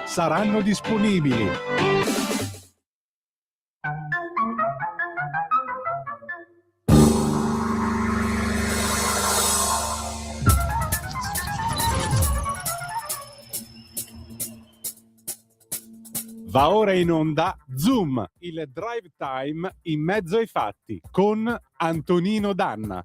saranno disponibili. Va ora in onda Zoom, il drive time in mezzo ai fatti con Antonino Danna.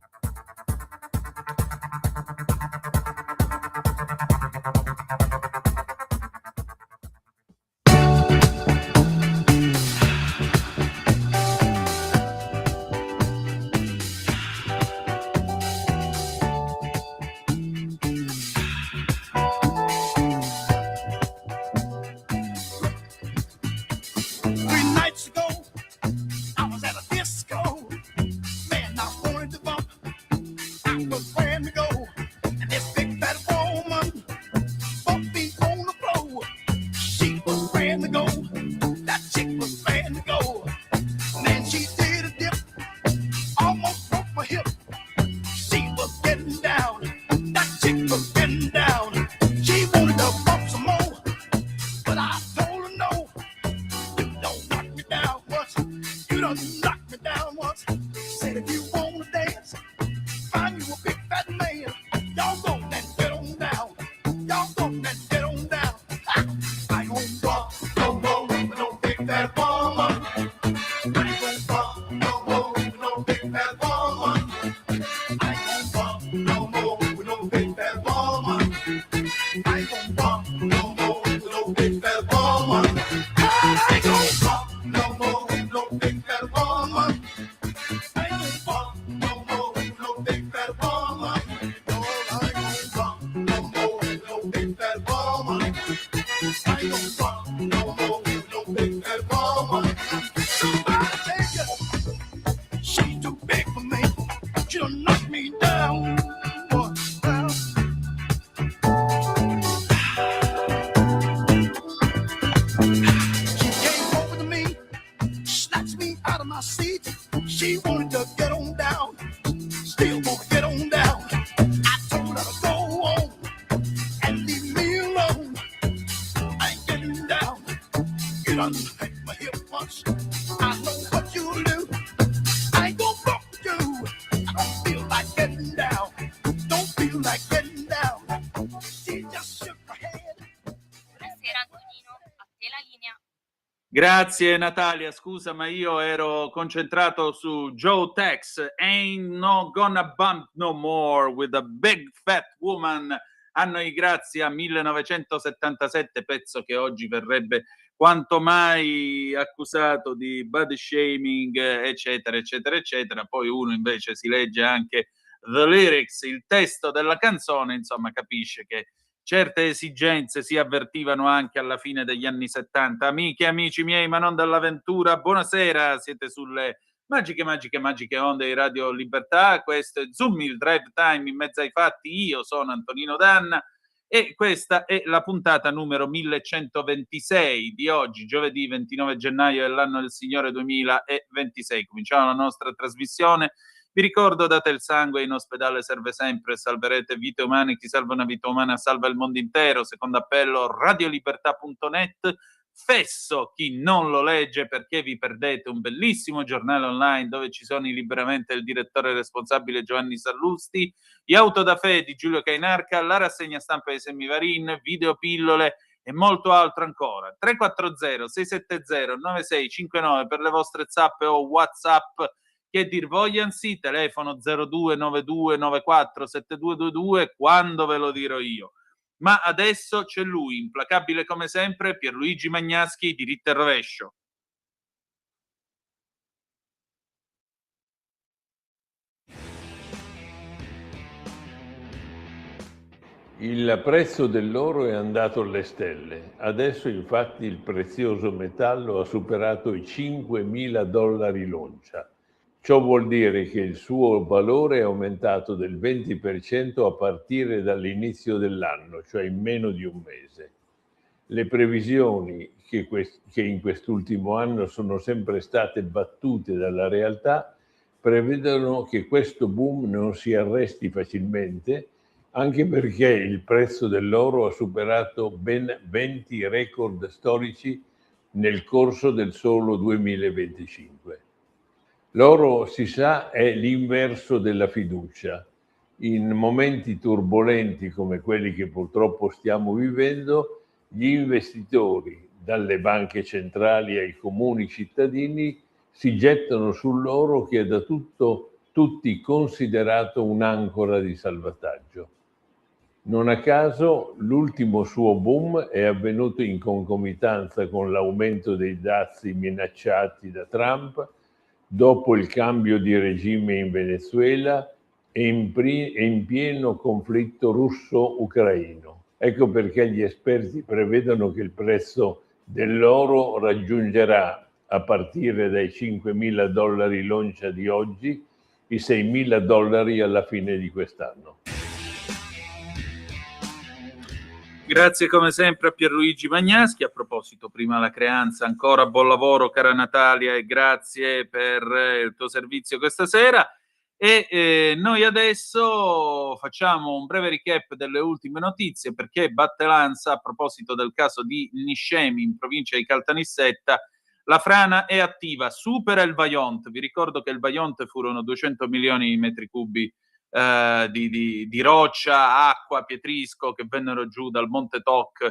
Grazie Natalia, scusa ma io ero concentrato su Joe Tex, Ain't No Gonna Bump No More with a Big Fat Woman, anno di grazia 1977, pezzo che oggi verrebbe quanto mai accusato di body shaming, eccetera, eccetera, eccetera. Poi uno invece si legge anche the lyrics, il testo della canzone, insomma capisce che certe esigenze si avvertivano anche alla fine degli anni 70. Amiche e amici miei, ma non dall'avventura, buonasera, siete sulle magiche onde di Radio Libertà, questo è Zoom, il drive time in mezzo ai fatti, io sono Antonino Danna e questa è la puntata numero 1126 di oggi, giovedì 29 gennaio dell'anno del Signore 2026. Cominciamo la nostra trasmissione. Vi ricordo, date il sangue, in ospedale serve sempre, salverete vite umane, chi salva una vita umana salva il mondo intero. Secondo appello, radiolibertà.net. Fesso chi non lo legge, perché vi perdete un bellissimo giornale online dove ci sono liberamente il direttore responsabile Giovanni Sallusti, gli auto da fe di Giulio Cainarca, la rassegna stampa di Semivarin, videopillole e molto altro ancora. 340 670 9659 per le vostre zappe o WhatsApp che dir vogliansi, telefono 0292947222 quando ve lo dirò io. Ma adesso c'è lui, implacabile come sempre, Pierluigi Magnaschi, diritto e rovescio. Il prezzo dell'oro è andato alle stelle. Adesso infatti il prezioso metallo ha superato i $5.000 l'oncia. Ciò vuol dire che il suo valore è aumentato del 20% a partire dall'inizio dell'anno, cioè in meno di un mese. Le previsioni che in quest'ultimo anno sono sempre state battute dalla realtà prevedono che questo boom non si arresti facilmente anche perché il prezzo dell'oro ha superato ben 20 record storici nel corso del solo 2025. L'oro, si sa, è l'inverso della fiducia. In momenti turbolenti come quelli che purtroppo stiamo vivendo, gli investitori, dalle banche centrali ai comuni cittadini, si gettano sull'oro che è da tutti considerato un'ancora di salvataggio. Non a caso l'ultimo suo boom è avvenuto in concomitanza con l'aumento dei dazi minacciati da Trump, dopo il cambio di regime in Venezuela e in pieno conflitto russo-ucraino. Ecco perché gli esperti prevedono che il prezzo dell'oro raggiungerà, a partire dai $5.000 l'oncia di oggi, i $6.000 alla fine di quest'anno. Grazie come sempre a Pierluigi Magnaschi. A proposito, prima la creanza, ancora buon lavoro cara Natalia e grazie per il tuo servizio questa sera. E noi adesso facciamo un breve recap delle ultime notizie, perché batte l'ansa a proposito del caso di Niscemi in provincia di Caltanissetta. La frana è attiva, supera il Vajont. Vi ricordo che il Vajont furono 200 milioni di metri cubi di roccia, acqua, pietrisco che vennero giù dal Monte Toc,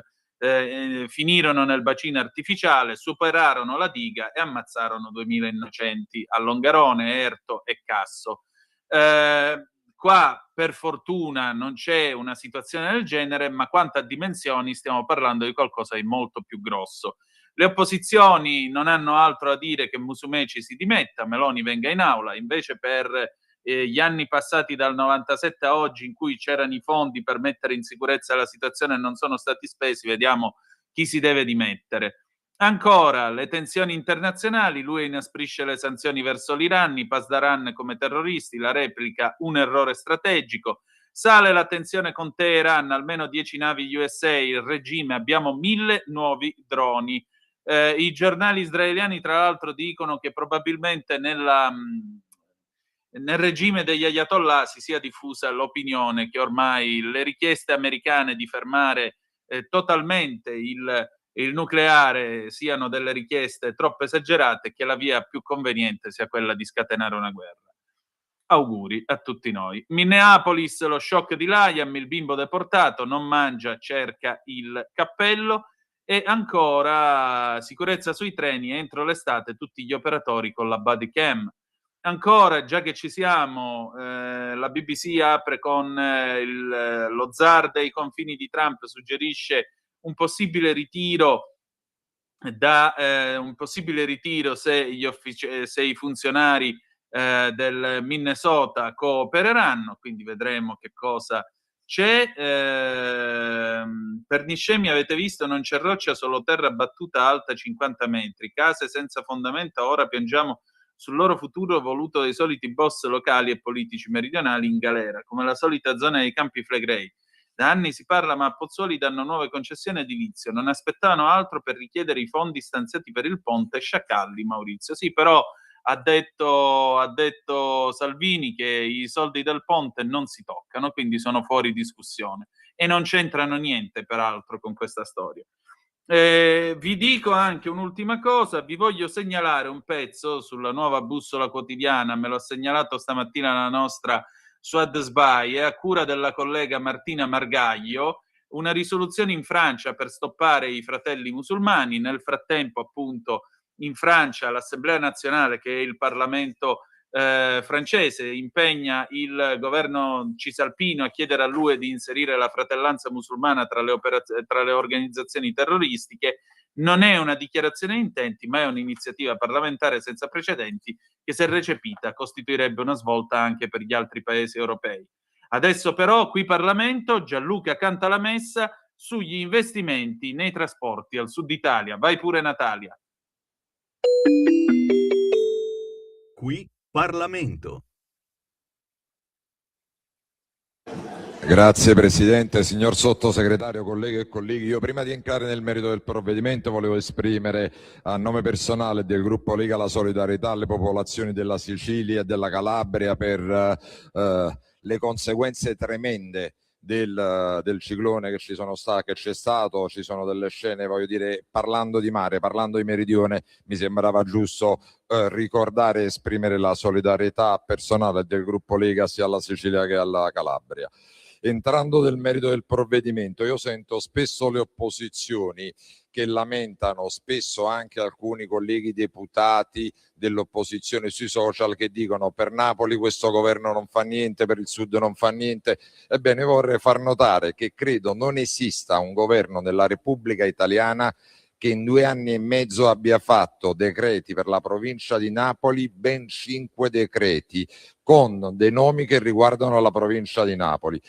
finirono nel bacino artificiale, superarono la diga e ammazzarono 2000 innocenti a Longarone, Erto e Casso. Qua per fortuna non c'è una situazione del genere, ma quanto a dimensioni stiamo parlando di qualcosa di molto più grosso. Le opposizioni non hanno altro da dire che Musumeci si dimetta, Meloni venga in aula, invece per gli anni passati dal 97 a oggi in cui c'erano i fondi per mettere in sicurezza la situazione e non sono stati spesi, vediamo chi si deve dimettere. Ancora le tensioni internazionali, lui inasprisce le sanzioni verso l'Iran, i Pasdaran come terroristi, la replica un errore strategico, sale la tensione con Teheran, almeno 10 navi USA, il regime, abbiamo 1000 nuovi droni. I giornali israeliani tra l'altro dicono che probabilmente nel regime degli ayatollah si sia diffusa l'opinione che ormai le richieste americane di fermare totalmente il nucleare siano delle richieste troppo esagerate e che la via più conveniente sia quella di scatenare una guerra. Auguri a tutti noi. Minneapolis, lo shock di Liam, il bimbo deportato, non mangia, cerca il cappello. E ancora sicurezza sui treni, entro l'estate tutti gli operatori con la body cam. Ancora, già che ci siamo, la BBC apre con lo zar dei confini di Trump, suggerisce un possibile ritiro se i funzionari del Minnesota coopereranno, quindi vedremo che cosa c'è. Per Niscemi avete visto, non c'è roccia, solo terra battuta alta 50 metri, case senza fondamenta, ora piangiamo sul loro futuro voluto dai soliti boss locali e politici meridionali in galera, come la solita zona dei Campi Flegrei. Da anni si parla, ma a Pozzuoli danno nuove concessioni edilizio, non aspettavano altro per richiedere i fondi stanziati per il ponte. Sciacalli, Maurizio. Sì, però ha detto Salvini che i soldi del ponte non si toccano, quindi sono fuori discussione e non c'entrano niente peraltro con questa storia. Vi dico anche un'ultima cosa, vi voglio segnalare un pezzo sulla Nuova Bussola Quotidiana, me l'ho segnalato stamattina la nostra Suad Sbai, a cura della collega Martina Margaglio, una risoluzione in Francia per stoppare i fratelli musulmani. Nel frattempo, appunto, in Francia l'Assemblea nazionale, che è il Parlamento francese, impegna il governo cisalpino a chiedere all'UE di inserire la fratellanza musulmana tra le organizzazioni terroristiche. Non è una dichiarazione di intenti, ma è un'iniziativa parlamentare senza precedenti che, se recepita, costituirebbe una svolta anche per gli altri paesi europei. Adesso però qui Parlamento, Gianluca canta la messa sugli investimenti nei trasporti al sud Italia. Vai pure Natalia. Qui Parlamento. Grazie Presidente, signor Sottosegretario, colleghe e colleghi. Io prima di entrare nel merito del provvedimento volevo esprimere a nome personale del gruppo Lega la solidarietà alle popolazioni della Sicilia e della Calabria per le conseguenze tremende del ciclone che che c'è stato, ci sono delle scene, voglio dire, parlando di mare, parlando di meridione, mi sembrava giusto ricordare e esprimere la solidarietà personale del gruppo Lega sia alla Sicilia che alla Calabria. Entrando nel merito del provvedimento, io sento spesso le opposizioni che lamentano, spesso anche alcuni colleghi deputati dell'opposizione sui social che dicono per Napoli questo governo non fa niente, per il Sud non fa niente. Ebbene, vorrei far notare che credo non esista un governo della Repubblica Italiana che in 2 anni e mezzo abbia fatto decreti per la provincia di Napoli, ben 5 decreti, con dei nomi che riguardano la provincia di Napoli.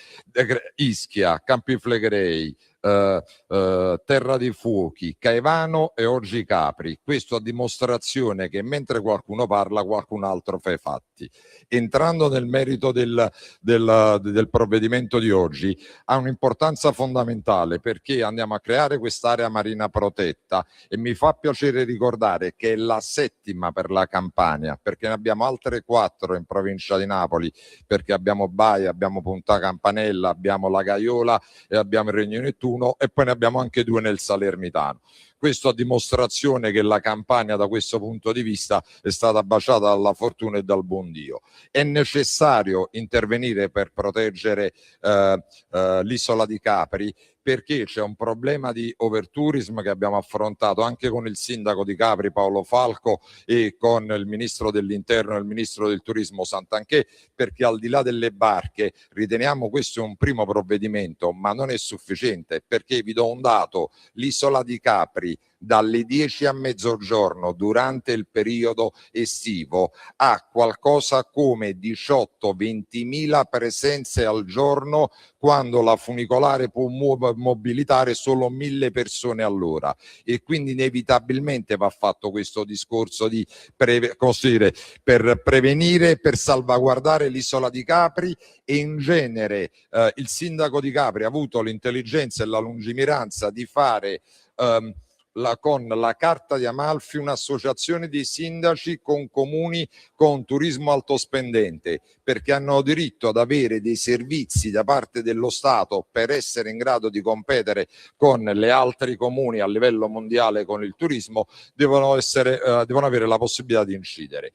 Ischia, Campi Flegrei, Terra dei Fuochi, Caivano e oggi Capri. Questo a dimostrazione che mentre qualcuno parla, qualcun altro fa i fatti. Entrando nel merito del provvedimento di oggi, ha un'importanza fondamentale perché andiamo a creare quest'area marina protetta e mi fa piacere ricordare che è la 7ª per la Campania, perché ne abbiamo altre 4 in provincia di Napoli, perché abbiamo Baia, abbiamo Punta Campanella, abbiamo la Gaiola e abbiamo il Regno Nettuno e poi ne abbiamo anche 2 nel Salernitano. Questo a dimostrazione che la Campania da questo punto di vista è stata baciata dalla fortuna e dal buon Dio. È necessario intervenire per proteggere l'isola di Capri perché c'è un problema di overtourism che abbiamo affrontato anche con il sindaco di Capri Paolo Falco e con il ministro dell'interno e il ministro del turismo Santanchè, perché al di là delle barche riteniamo questo un primo provvedimento, ma non è sufficiente, perché vi do un dato: l'isola di Capri dalle 10 a mezzogiorno durante il periodo estivo ha qualcosa come 18-20.000 presenze al giorno, quando la funicolare può mobilitare solo 1.000 persone all'ora, e quindi inevitabilmente va fatto questo discorso di per prevenire, per salvaguardare l'isola di Capri. E in genere il sindaco di Capri ha avuto l'intelligenza e la lungimiranza di fare con la Carta di Amalfi un'associazione di sindaci con comuni con turismo altospendente, perché hanno diritto ad avere dei servizi da parte dello Stato per essere in grado di competere con le altri comuni a livello mondiale con il turismo, devono avere la possibilità di incidere.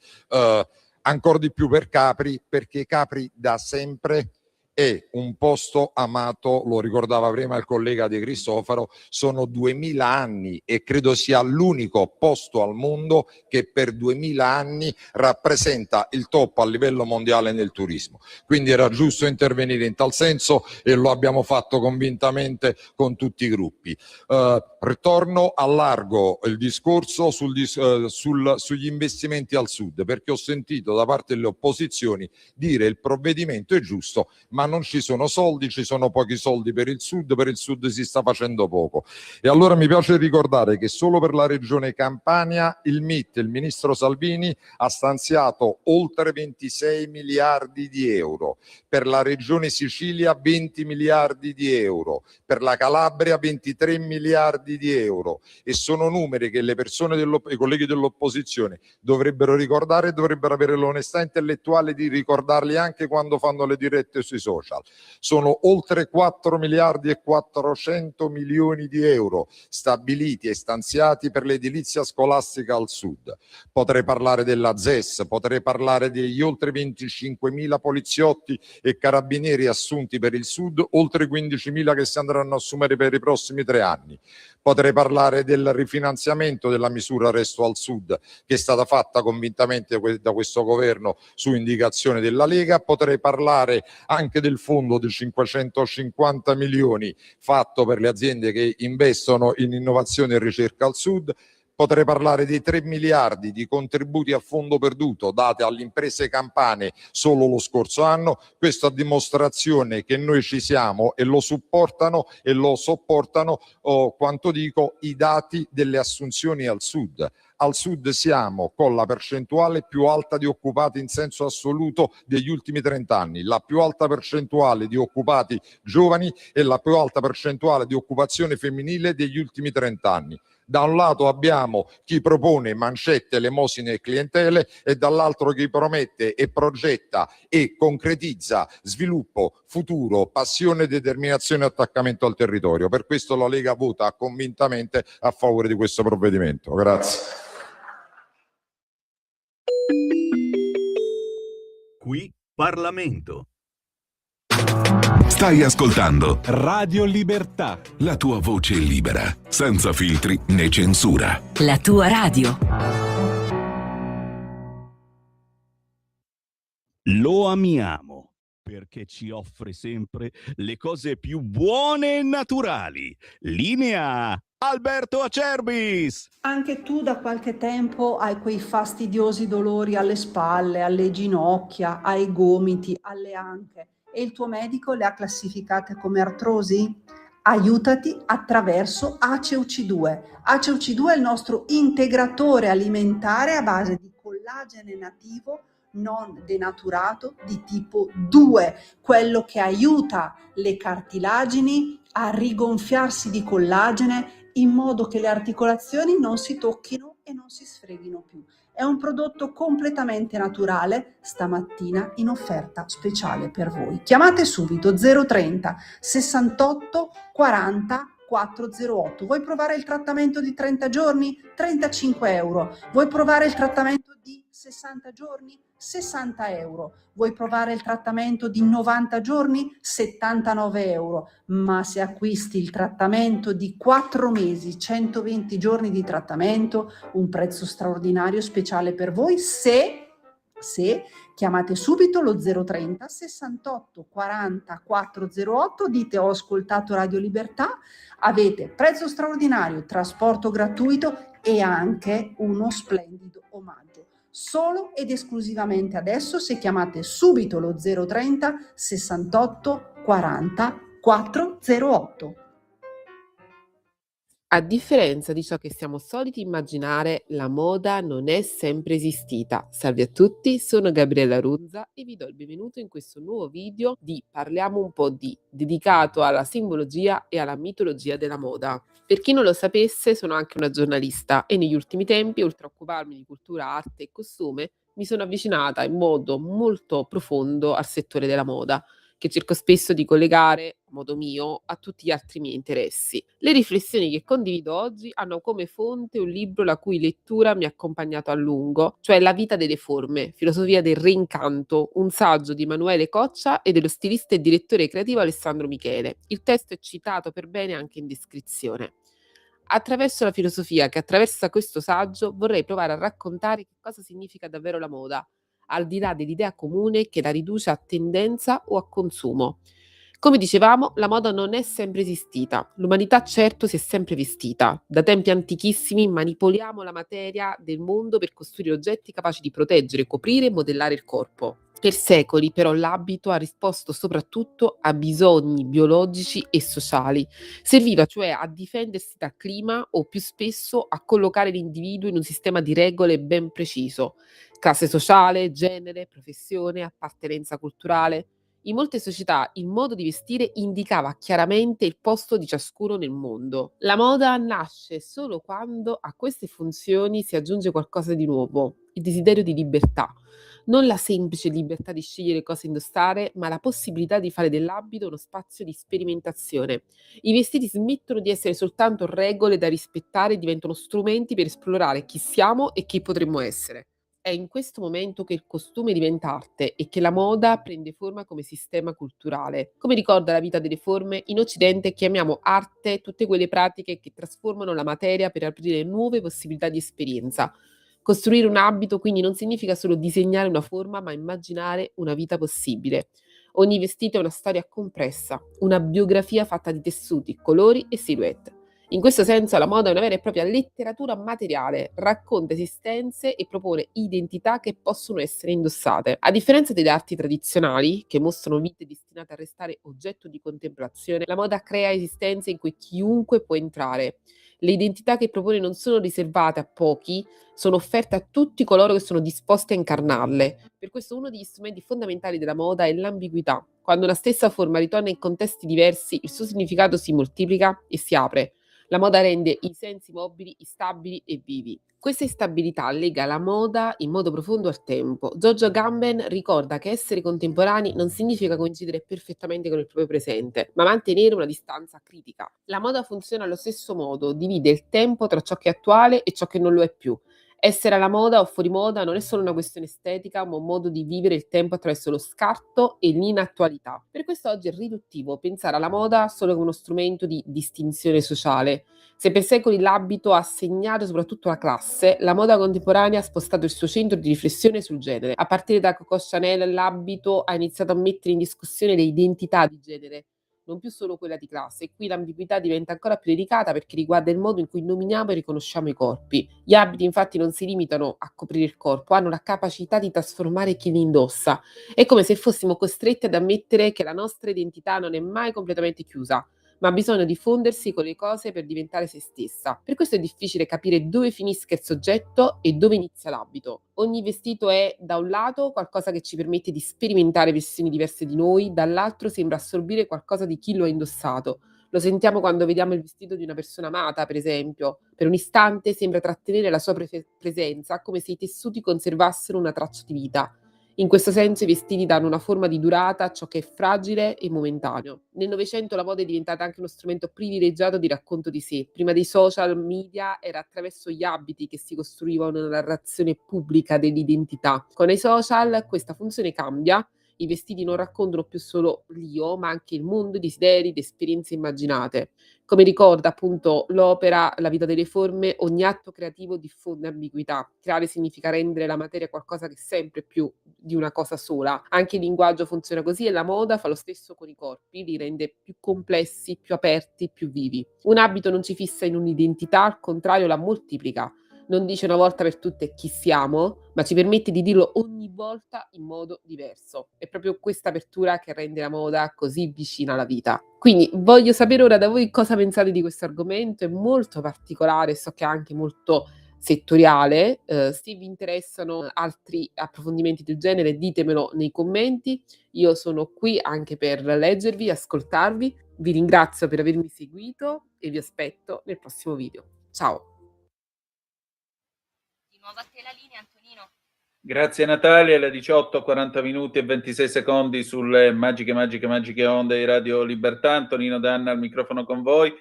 Ancora di più per Capri, perché Capri da sempre è un posto amato, lo ricordava prima il collega De Cristofaro, sono 2000 anni e credo sia l'unico posto al mondo che per 2000 anni rappresenta il top a livello mondiale nel turismo. Quindi era giusto intervenire in tal senso e lo abbiamo fatto convintamente con tutti i gruppi. Ritorno, allargo il discorso sugli investimenti al Sud, perché ho sentito da parte delle opposizioni dire il provvedimento è giusto, ma non ci sono soldi, ci sono pochi soldi per il Sud si sta facendo poco. E allora mi piace ricordare che solo per la regione Campania il MIT, il ministro Salvini, ha stanziato oltre 26 miliardi di euro, per la regione Sicilia 20 miliardi di euro, per la Calabria 23 miliardi di euro, e sono numeri che le persone i colleghi dell'opposizione dovrebbero ricordare e dovrebbero avere l'onestà intellettuale di ricordarli anche quando fanno le dirette sui social. Sono oltre 4 miliardi e 400 milioni di euro stabiliti e stanziati per l'edilizia scolastica al Sud. Potrei parlare della ZES, potrei parlare degli oltre 25.000 poliziotti e carabinieri assunti per il Sud, oltre 15.000 che si andranno a assumere per i prossimi 3 anni. Potrei parlare del rifinanziamento della misura Resto al Sud, che è stata fatta convintamente da questo governo su indicazione della Lega. Potrei parlare anche del fondo di 550 milioni fatto per le aziende che investono in innovazione e ricerca al Sud. Potrei parlare dei 3 miliardi di contributi a fondo perduto dati alle imprese campane solo lo scorso anno. Questo a dimostrazione che noi ci siamo e lo supportano quanto dico i dati delle assunzioni al Sud. Al Sud siamo con la percentuale più alta di occupati in senso assoluto degli ultimi 30 anni, la più alta percentuale di occupati giovani e la più alta percentuale di occupazione femminile degli ultimi 30 anni. Da un lato abbiamo abbiamo chi propone mancette, elemosine e clientele e dall'altro chi promette e progetta e concretizza sviluppo, futuro, passione, determinazione e attaccamento al territorio. Per questo la Lega vota convintamente a favore di questo provvedimento. Grazie. Qui Parlamento. Stai ascoltando Radio Libertà. la tua voce libera, senza filtri né censura. La tua radio. Lo amiamo perché ci offre sempre le cose più buone e naturali. Linea Alberto Acerbis. Anche tu da qualche tempo hai quei fastidiosi dolori alle spalle, alle ginocchia, ai gomiti, alle anche e il tuo medico le ha classificate come artrosi? Aiutati attraverso ACEUC2. ACEUC2 è il nostro integratore alimentare a base di collagene nativo non denaturato di tipo 2, quello che aiuta le cartilagini a rigonfiarsi di collagene in modo che le articolazioni non si tocchino e non si sfreghino più. È un prodotto completamente naturale, stamattina in offerta speciale per voi. Chiamate subito 030 68 40 408. Vuoi provare il trattamento di 30 giorni? 35 euro. Vuoi provare il trattamento di 60 giorni? 60 euro. Vuoi provare il trattamento di 90 giorni? 79 euro. Ma se acquisti il trattamento di 4 mesi, 120 giorni di trattamento, un prezzo straordinario speciale per voi se chiamate subito lo 030 68 40 408, dite ho ascoltato Radio Libertà, avete prezzo straordinario, trasporto gratuito e anche uno splendido omaggio. Solo ed esclusivamente adesso se chiamate subito lo 030 68 40 408. A differenza di ciò che siamo soliti immaginare, la moda non è sempre esistita. Salve a tutti, sono Gabriella Runza e vi do il benvenuto in questo nuovo video di Parliamo un po' di, dedicato alla simbologia e alla mitologia della moda. Per chi non lo sapesse, sono anche una giornalista e negli ultimi tempi, oltre a occuparmi di cultura, arte e costume, mi sono avvicinata in modo molto profondo al settore della moda, che cerco spesso di collegare, a modo mio, a tutti gli altri miei interessi. Le riflessioni che condivido oggi hanno come fonte un libro la cui lettura mi ha accompagnato a lungo, cioè La vita delle forme, filosofia del reincanto, un saggio di Emanuele Coccia e dello stilista e direttore creativo Alessandro Michele. Il testo è citato per bene anche in descrizione. Attraverso la filosofia che attraversa questo saggio vorrei provare a raccontare che cosa significa davvero la moda, al di là dell'idea comune che la riduce a tendenza o a consumo. Come dicevamo, la moda non è sempre esistita. L'umanità certo si è sempre vestita. Da tempi antichissimi manipoliamo la materia del mondo per costruire oggetti capaci di proteggere, coprire e modellare il corpo. Per secoli, però, l'abito ha risposto soprattutto a bisogni biologici e sociali. Serviva cioè a difendersi dal clima o più spesso a collocare l'individuo in un sistema di regole ben preciso. Classe sociale, genere, professione, appartenenza culturale. In molte società il modo di vestire indicava chiaramente il posto di ciascuno nel mondo. La moda nasce solo quando a queste funzioni si aggiunge qualcosa di nuovo, il desiderio di libertà. Non la semplice libertà di scegliere cosa indossare, ma la possibilità di fare dell'abito uno spazio di sperimentazione. I vestiti smettono di essere soltanto regole da rispettare e diventano strumenti per esplorare chi siamo e chi potremmo essere. È in questo momento che il costume diventa arte e che la moda prende forma come sistema culturale. Come ricorda La vita delle forme, in Occidente chiamiamo arte tutte quelle pratiche che trasformano la materia per aprire nuove possibilità di esperienza. Costruire un abito quindi non significa solo disegnare una forma, ma immaginare una vita possibile. Ogni vestito è una storia compressa, una biografia fatta di tessuti, colori e silhouette. In questo senso la moda è una vera e propria letteratura materiale, racconta esistenze e propone identità che possono essere indossate. A differenza delle arti tradizionali, che mostrano vite destinate a restare oggetto di contemplazione, la moda crea esistenze in cui chiunque può entrare. Le identità che propone non sono riservate a pochi, sono offerte a tutti coloro che sono disposti a incarnarle. Per questo uno degli strumenti fondamentali della moda è l'ambiguità. Quando una stessa forma ritorna in contesti diversi, il suo significato si moltiplica e si apre. La moda rende i sensi mobili, instabili e vivi. Questa instabilità lega la moda in modo profondo al tempo. Giorgio Agamben ricorda che essere contemporanei non significa coincidere perfettamente con il proprio presente, ma mantenere una distanza critica. La moda funziona allo stesso modo, divide il tempo tra ciò che è attuale e ciò che non lo è più. Essere alla moda o fuori moda non è solo una questione estetica, ma un modo di vivere il tempo attraverso lo scarto e l'inattualità. Per questo oggi è riduttivo pensare alla moda solo come uno strumento di distinzione sociale. Se per secoli l'abito ha segnato soprattutto la classe, la moda contemporanea ha spostato il suo centro di riflessione sul genere. A partire da Coco Chanel, l'abito ha iniziato a mettere in discussione le identità di genere, non più solo quella di classe, e qui l'ambiguità diventa ancora più delicata perché riguarda il modo in cui nominiamo e riconosciamo i corpi. Gli abiti infatti non si limitano a coprire il corpo, hanno la capacità di trasformare chi li indossa. È come se fossimo costretti ad ammettere che la nostra identità non è mai completamente chiusa, ma ha bisogno di fondersi con le cose per diventare se stessa. Per questo è difficile capire dove finisca il soggetto e dove inizia l'abito. Ogni vestito è, da un lato, qualcosa che ci permette di sperimentare versioni diverse di noi, dall'altro sembra assorbire qualcosa di chi lo ha indossato. Lo sentiamo quando vediamo il vestito di una persona amata, per esempio. Per un istante sembra trattenere la sua presenza, come se i tessuti conservassero una traccia di vita. In questo senso i vestiti danno una forma di durata a ciò che è fragile e momentaneo. Nel Novecento la moda è diventata anche uno strumento privilegiato di racconto di sé. Prima dei social media era attraverso gli abiti che si costruiva una narrazione pubblica dell'identità. Con i social questa funzione cambia. I vestiti non raccontano più solo l'io, ma anche il mondo, i desideri, le esperienze immaginate. Come ricorda appunto l'opera La vita delle forme, ogni atto creativo diffonde ambiguità. Creare significa rendere la materia qualcosa che è sempre più di una cosa sola. Anche il linguaggio funziona così e la moda fa lo stesso con i corpi, li rende più complessi, più aperti, più vivi. Un abito non ci fissa in un'identità, al contrario la moltiplica. Non dice una volta per tutte chi siamo, ma ci permette di dirlo ogni volta in modo diverso. È proprio questa apertura che rende la moda così vicina alla vita. Quindi voglio sapere ora da voi cosa pensate di questo argomento, è molto particolare, so che è anche molto settoriale. Se vi interessano altri approfondimenti del genere, ditemelo nei commenti. Io sono qui anche per leggervi, ascoltarvi. Vi ringrazio per avermi seguito e vi aspetto nel prossimo video. Ciao! Nuova a te la linea, Antonino. Grazie Natalia, alle 18, 40 minuti e 26 secondi sulle magiche onde di Radio Libertà. Antonino Danna al microfono con voi.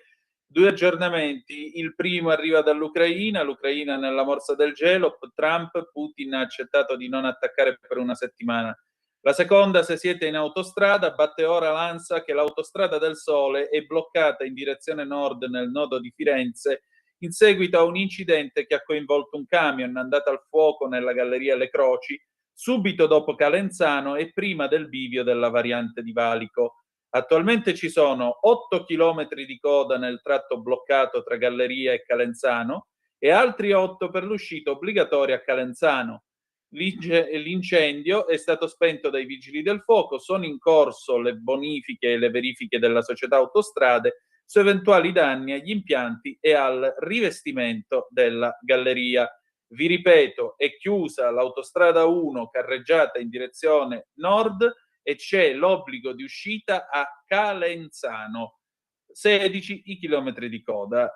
2 aggiornamenti. Il primo arriva dall'Ucraina, l'Ucraina nella morsa del gelo. Trump, Putin ha accettato di non attaccare per una settimana. La seconda, se siete in autostrada, batte ora l'ANSA che l'autostrada del Sole è bloccata in direzione nord nel nodo di Firenze in seguito a un incidente che ha coinvolto un camion andato al fuoco nella galleria Le Croci, subito dopo Calenzano e prima del bivio della variante di Valico. Attualmente ci sono 8 chilometri di coda nel tratto bloccato tra Galleria e Calenzano e altri 8 per l'uscita obbligatoria a Calenzano. L'incendio è stato spento dai vigili del fuoco, sono in corso le bonifiche e le verifiche della società Autostrade su eventuali danni agli impianti e al rivestimento della galleria. Vi ripeto, è chiusa l'autostrada 1 carreggiata in direzione nord e c'è l'obbligo di uscita a Calenzano. 16 i chilometri di coda.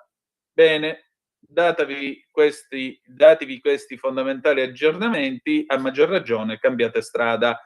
Bene, datevi questi fondamentali aggiornamenti, a maggior ragione cambiate strada.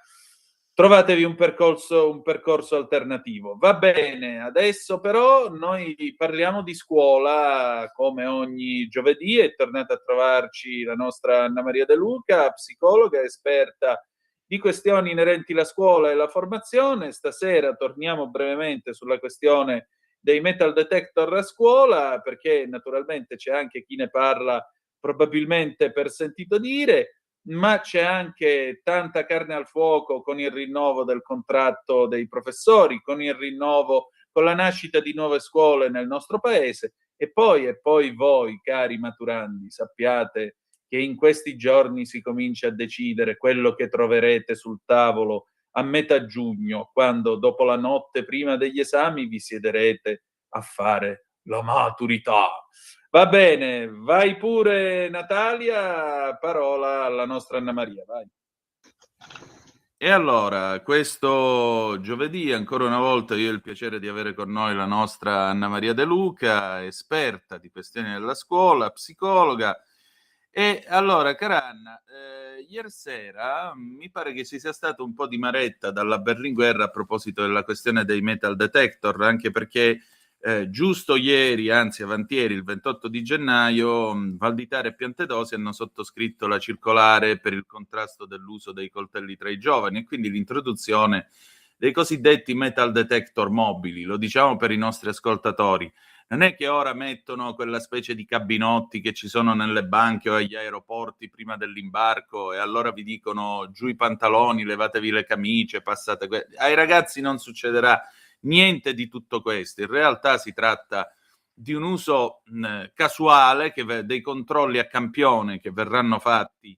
Trovatevi un percorso alternativo. Va bene, adesso però noi parliamo di scuola come ogni giovedì. È tornata a trovarci la nostra Anna Maria De Luca, psicologa, esperta di questioni inerenti alla scuola e alla formazione. Stasera torniamo brevemente sulla questione dei metal detector a scuola, perché naturalmente c'è anche chi ne parla probabilmente per sentito dire, ma c'è anche tanta carne al fuoco con il rinnovo del contratto dei professori, con la nascita di nuove scuole nel nostro paese. E poi voi, cari maturandi, sappiate che in questi giorni si comincia a decidere quello che troverete sul tavolo a metà giugno, quando dopo la notte prima degli esami vi siederete a fare la maturità. Va bene, vai pure Natalia, parola alla nostra Anna Maria, vai. E allora, questo giovedì, ancora una volta, io ho il piacere di avere con noi la nostra Anna Maria De Luca, esperta di questioni della scuola, psicologa. E allora, cara Anna, ieri sera mi pare che ci sia stato un po' di maretta dalla Berlinguer a proposito della questione dei metal detector, anche perché giusto ieri, anzi avantieri, il 28 di gennaio, Valditara e Piantedosi hanno sottoscritto la circolare per il contrasto dell'uso dei coltelli tra i giovani e quindi l'introduzione dei cosiddetti metal detector mobili. Lo diciamo per i nostri ascoltatori. Non è che ora mettono quella specie di cabinotti che ci sono nelle banche o agli aeroporti prima dell'imbarco e allora vi dicono giù i pantaloni, levatevi le camicie, passate... Ai ragazzi non succederà niente di tutto questo. In realtà si tratta di un uso casuale, dei controlli a campione che verranno fatti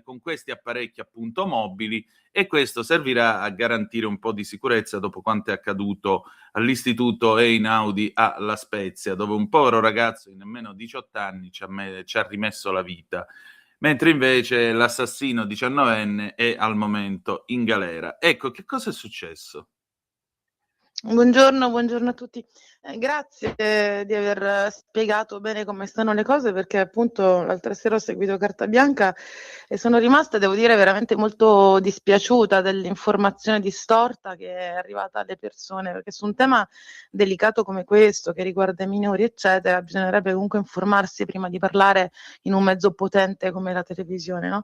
con questi apparecchi appunto mobili, e questo servirà a garantire un po' di sicurezza dopo quanto è accaduto all'istituto Einaudi a La Spezia, dove un povero ragazzo di nemmeno 18 anni ci ha rimesso la vita, mentre invece l'assassino 19enne è al momento in galera. Ecco, che cosa è successo? Buongiorno a tutti. Grazie di aver spiegato bene come stanno le cose, perché appunto l'altra sera ho seguito Carta Bianca e sono rimasta, devo dire, veramente molto dispiaciuta dell'informazione distorta che è arrivata alle persone, perché su un tema delicato come questo, che riguarda i minori, eccetera, bisognerebbe comunque informarsi prima di parlare in un mezzo potente come la televisione, no?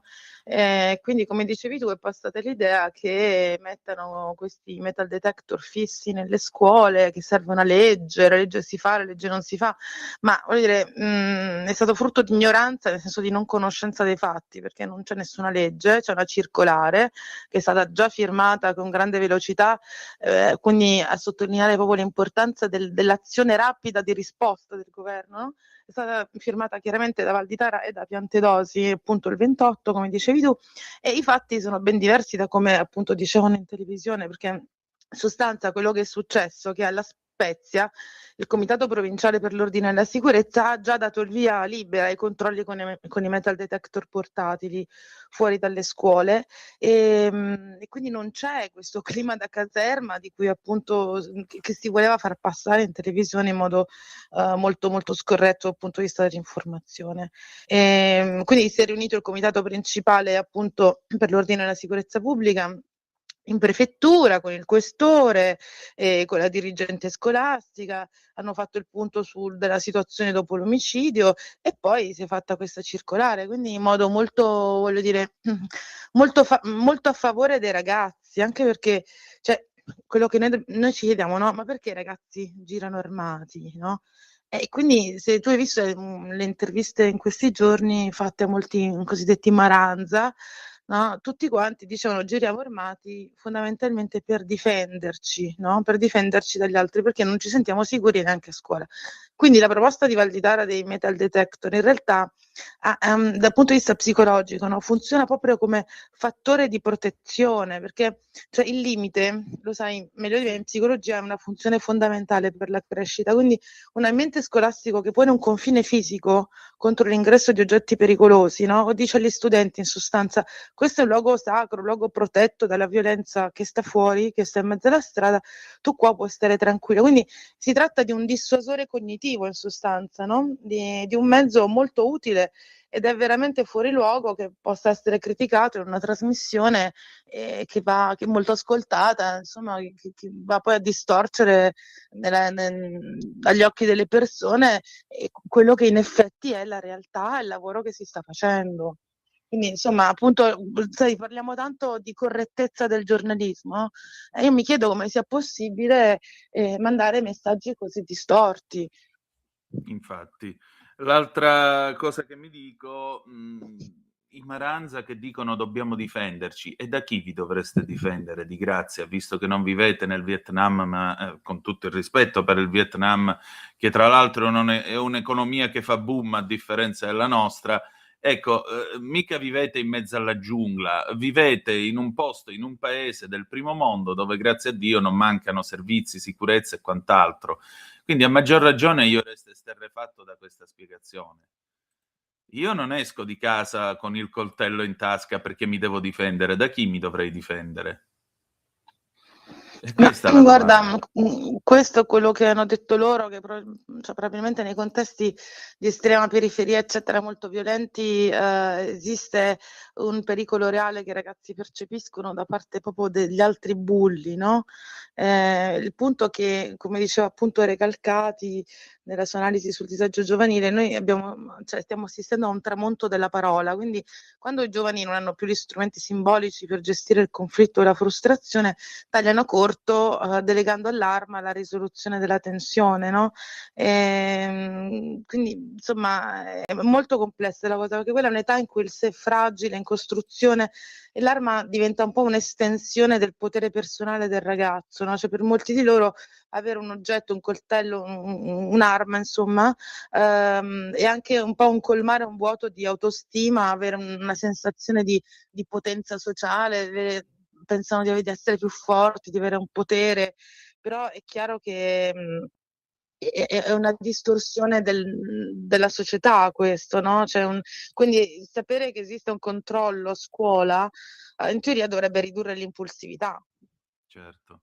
Quindi, come dicevi tu, è passata l'idea che mettano questi metal detector fissi nelle scuole, che serve una legge, la legge si fa, la legge non si fa, ma voglio dire, è stato frutto di ignoranza, nel senso di non conoscenza dei fatti, perché non c'è nessuna legge, c'è una circolare che è stata già firmata con grande velocità, quindi a sottolineare proprio l'importanza dell'azione rapida di risposta del governo, no? È stata firmata chiaramente da Valditara e da Piantedosi, appunto il 28, come dicevi tu, e i fatti sono ben diversi da come appunto dicevano in televisione, perché in sostanza quello che è successo è che alla Spezia il Comitato Provinciale per l'Ordine e la Sicurezza ha già dato il via libera ai controlli con i metal detector portatili fuori dalle scuole, e quindi non c'è questo clima da caserma di cui appunto che si voleva far passare in televisione in modo molto molto scorretto dal punto di vista dell'informazione. Quindi si è riunito il comitato principale appunto per l'ordine e la sicurezza pubblica in prefettura con il questore e con la dirigente scolastica, hanno fatto il punto della situazione dopo l'omicidio e poi si è fatta questa circolare, quindi in modo molto, voglio dire, molto a favore dei ragazzi, anche perché, cioè, quello che noi ci chiediamo, no? Ma perché i ragazzi girano armati, no? E quindi se tu hai visto le interviste in questi giorni fatte a molti cosiddetti maranza, no? Tutti quanti dicevano giriamo armati fondamentalmente per difenderci, no? Per difenderci dagli altri, perché non ci sentiamo sicuri neanche a scuola. Quindi la proposta di Valditara dei metal detector in realtà dal punto di vista psicologico, no? Funziona proprio come fattore di protezione, perché cioè, il limite, lo sai meglio di me, in psicologia è una funzione fondamentale per la crescita, quindi un ambiente scolastico che pone un confine fisico contro l'ingresso di oggetti pericolosi, no? O dice agli studenti in sostanza questo è un luogo sacro, un luogo protetto dalla violenza che sta fuori, che sta in mezzo alla strada, tu qua puoi stare tranquillo. Quindi si tratta di un dissuasore cognitivo in sostanza, no? Di un mezzo molto utile ed è veramente fuori luogo che possa essere criticato in una trasmissione che è molto ascoltata, insomma, che va poi a distorcere agli occhi delle persone quello che in effetti è la realtà e il lavoro che si sta facendo. Quindi, insomma, appunto, sai, parliamo tanto di correttezza del giornalismo, io mi chiedo come sia possibile mandare messaggi così distorti. Infatti. L'altra cosa che mi dico, i Maranza che dicono dobbiamo difenderci, e da chi vi dovreste difendere, di grazia, visto che non vivete nel Vietnam, ma con tutto il rispetto per il Vietnam, che tra l'altro non è un'economia che fa boom a differenza della nostra. Ecco, mica vivete in mezzo alla giungla, vivete in un posto, in un paese del primo mondo dove grazie a Dio non mancano servizi, sicurezza e quant'altro. Quindi a maggior ragione io resto esterrefatto da questa spiegazione. Io non esco di casa con il coltello in tasca perché mi devo difendere. Da chi mi dovrei difendere? E Ma questa è la guarda, domanda. questo è quello che hanno detto loro, che cioè, probabilmente nei contesti di estrema periferia, eccetera, molto violenti, esiste un pericolo reale che i ragazzi percepiscono da parte proprio degli altri bulli, no? Il punto che, come diceva appunto Recalcati nella sua analisi sul disagio giovanile, noi stiamo assistendo a un tramonto della parola, quindi quando i giovani non hanno più gli strumenti simbolici per gestire il conflitto e la frustrazione, tagliano corto, delegando all'arma la risoluzione della tensione, no? Quindi insomma è molto complessa la cosa, perché quella è un'età in cui il sé è fragile, in costruzione, e l'arma diventa un po' un'estensione del potere personale del ragazzo, no? Cioè per molti di loro avere un oggetto, un coltello, un'arma, insomma, è anche un po' un colmare un vuoto di autostima, avere una sensazione di potenza sociale, pensano di essere più forti, di avere un potere, però è chiaro che è una distorsione della società questo, no? Quindi sapere che esiste un controllo a scuola, in teoria dovrebbe ridurre l'impulsività. Certo.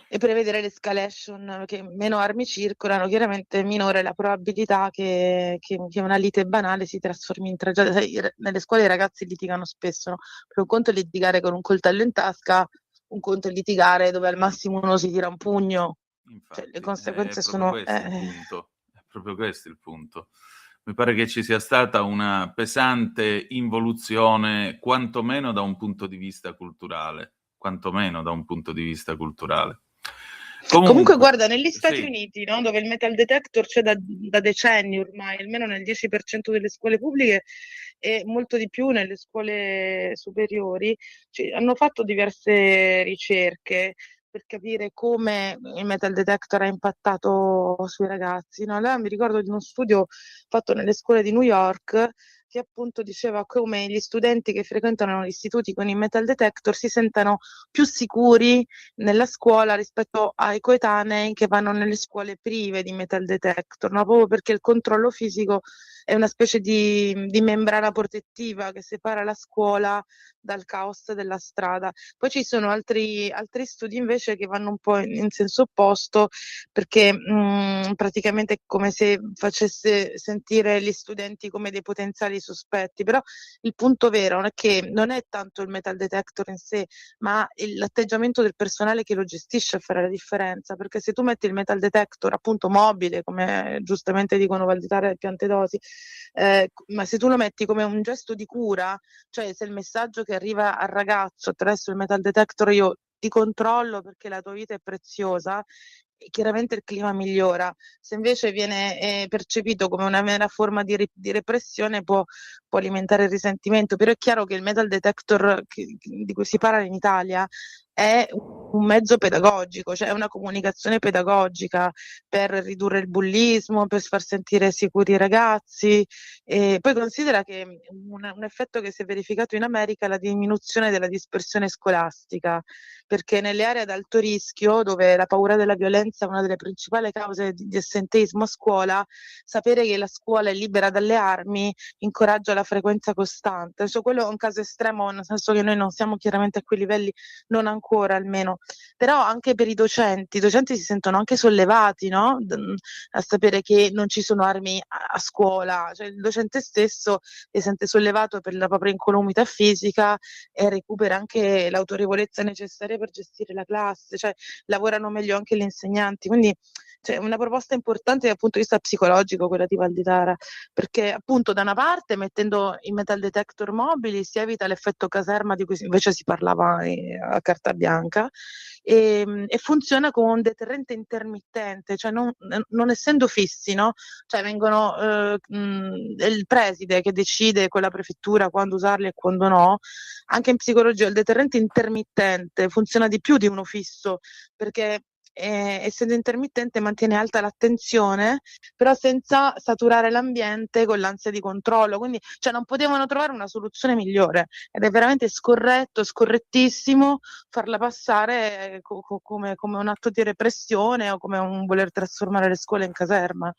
E prevedere l'escalation, che meno armi circolano, chiaramente minore la probabilità che una lite banale si trasformi in tragedia. Sai, nelle scuole i ragazzi litigano spesso, no? Per un conto è litigare con un coltello in tasca, un conto è litigare dove al massimo uno si tira un pugno. Infatti, Le conseguenze è proprio sono... questo il punto. È proprio questo il punto. Mi pare che ci sia stata una pesante involuzione, quantomeno da un punto di vista culturale. Quantomeno da un punto di vista culturale. Comunque guarda, negli Stati sì. Uniti, no, dove il metal detector c'è da decenni ormai, almeno nel 10% delle scuole pubbliche e molto di più nelle scuole superiori, hanno fatto diverse ricerche per capire come il metal detector ha impattato sui ragazzi, no? Allora mi ricordo di uno studio fatto nelle scuole di New York che appunto diceva come gli studenti che frequentano gli istituti con i metal detector si sentano più sicuri nella scuola rispetto ai coetanei che vanno nelle scuole prive di metal detector, no? Proprio perché il controllo fisico è una specie di membrana protettiva che separa la scuola dal caos della strada. Poi ci sono altri studi invece che vanno un po' in senso opposto, perché praticamente è come se facesse sentire gli studenti come dei potenziali sospetti, però il punto vero è che non è tanto il metal detector in sé, ma l'atteggiamento del personale che lo gestisce a fare la differenza, perché se tu metti il metal detector appunto mobile, come giustamente dicono Valditara e Piantedosi, ma se tu lo metti come un gesto di cura, cioè se il messaggio che arriva al ragazzo attraverso il metal detector, io ti controllo perché la tua vita è preziosa, e chiaramente il clima migliora. Se invece viene percepito come una mera forma di repressione può alimentare il risentimento, però è chiaro che il metal detector di cui si parla in Italia è un mezzo pedagogico, cioè è una comunicazione pedagogica per ridurre il bullismo, per far sentire sicuri i ragazzi. E poi considera che un effetto che si è verificato in America è la diminuzione della dispersione scolastica, perché nelle aree ad alto rischio, dove la paura della violenza è una delle principali cause di assenteismo a scuola, sapere che la scuola è libera dalle armi incoraggia la frequenza costante. Cioè, quello è un caso estremo, nel senso che noi non siamo chiaramente a quei livelli, non ancora almeno, però anche per i docenti si sentono anche sollevati, no? A sapere che non ci sono armi a scuola, cioè il docente stesso si sente sollevato per la propria incolumità fisica e recupera anche l'autorevolezza necessaria per gestire la classe, cioè lavorano meglio anche gli insegnanti, quindi cioè, una proposta importante dal punto di vista psicologico quella di Valditara, perché appunto da una parte mettendo i metal detector mobili si evita l'effetto caserma di cui invece si parlava a carta bianca e funziona come un deterrente intermittente, cioè non essendo fissi, no? Cioè vengono è il preside che decide con la prefettura quando usarli e quando no. Anche in psicologia il deterrente intermittente funziona di più di uno fisso, perché essendo intermittente mantiene alta l'attenzione, però senza saturare l'ambiente con l'ansia di controllo. Quindi cioè, non potevano trovare una soluzione migliore ed è veramente scorrettissimo farla passare come un atto di repressione o come un voler trasformare le scuole in caserma.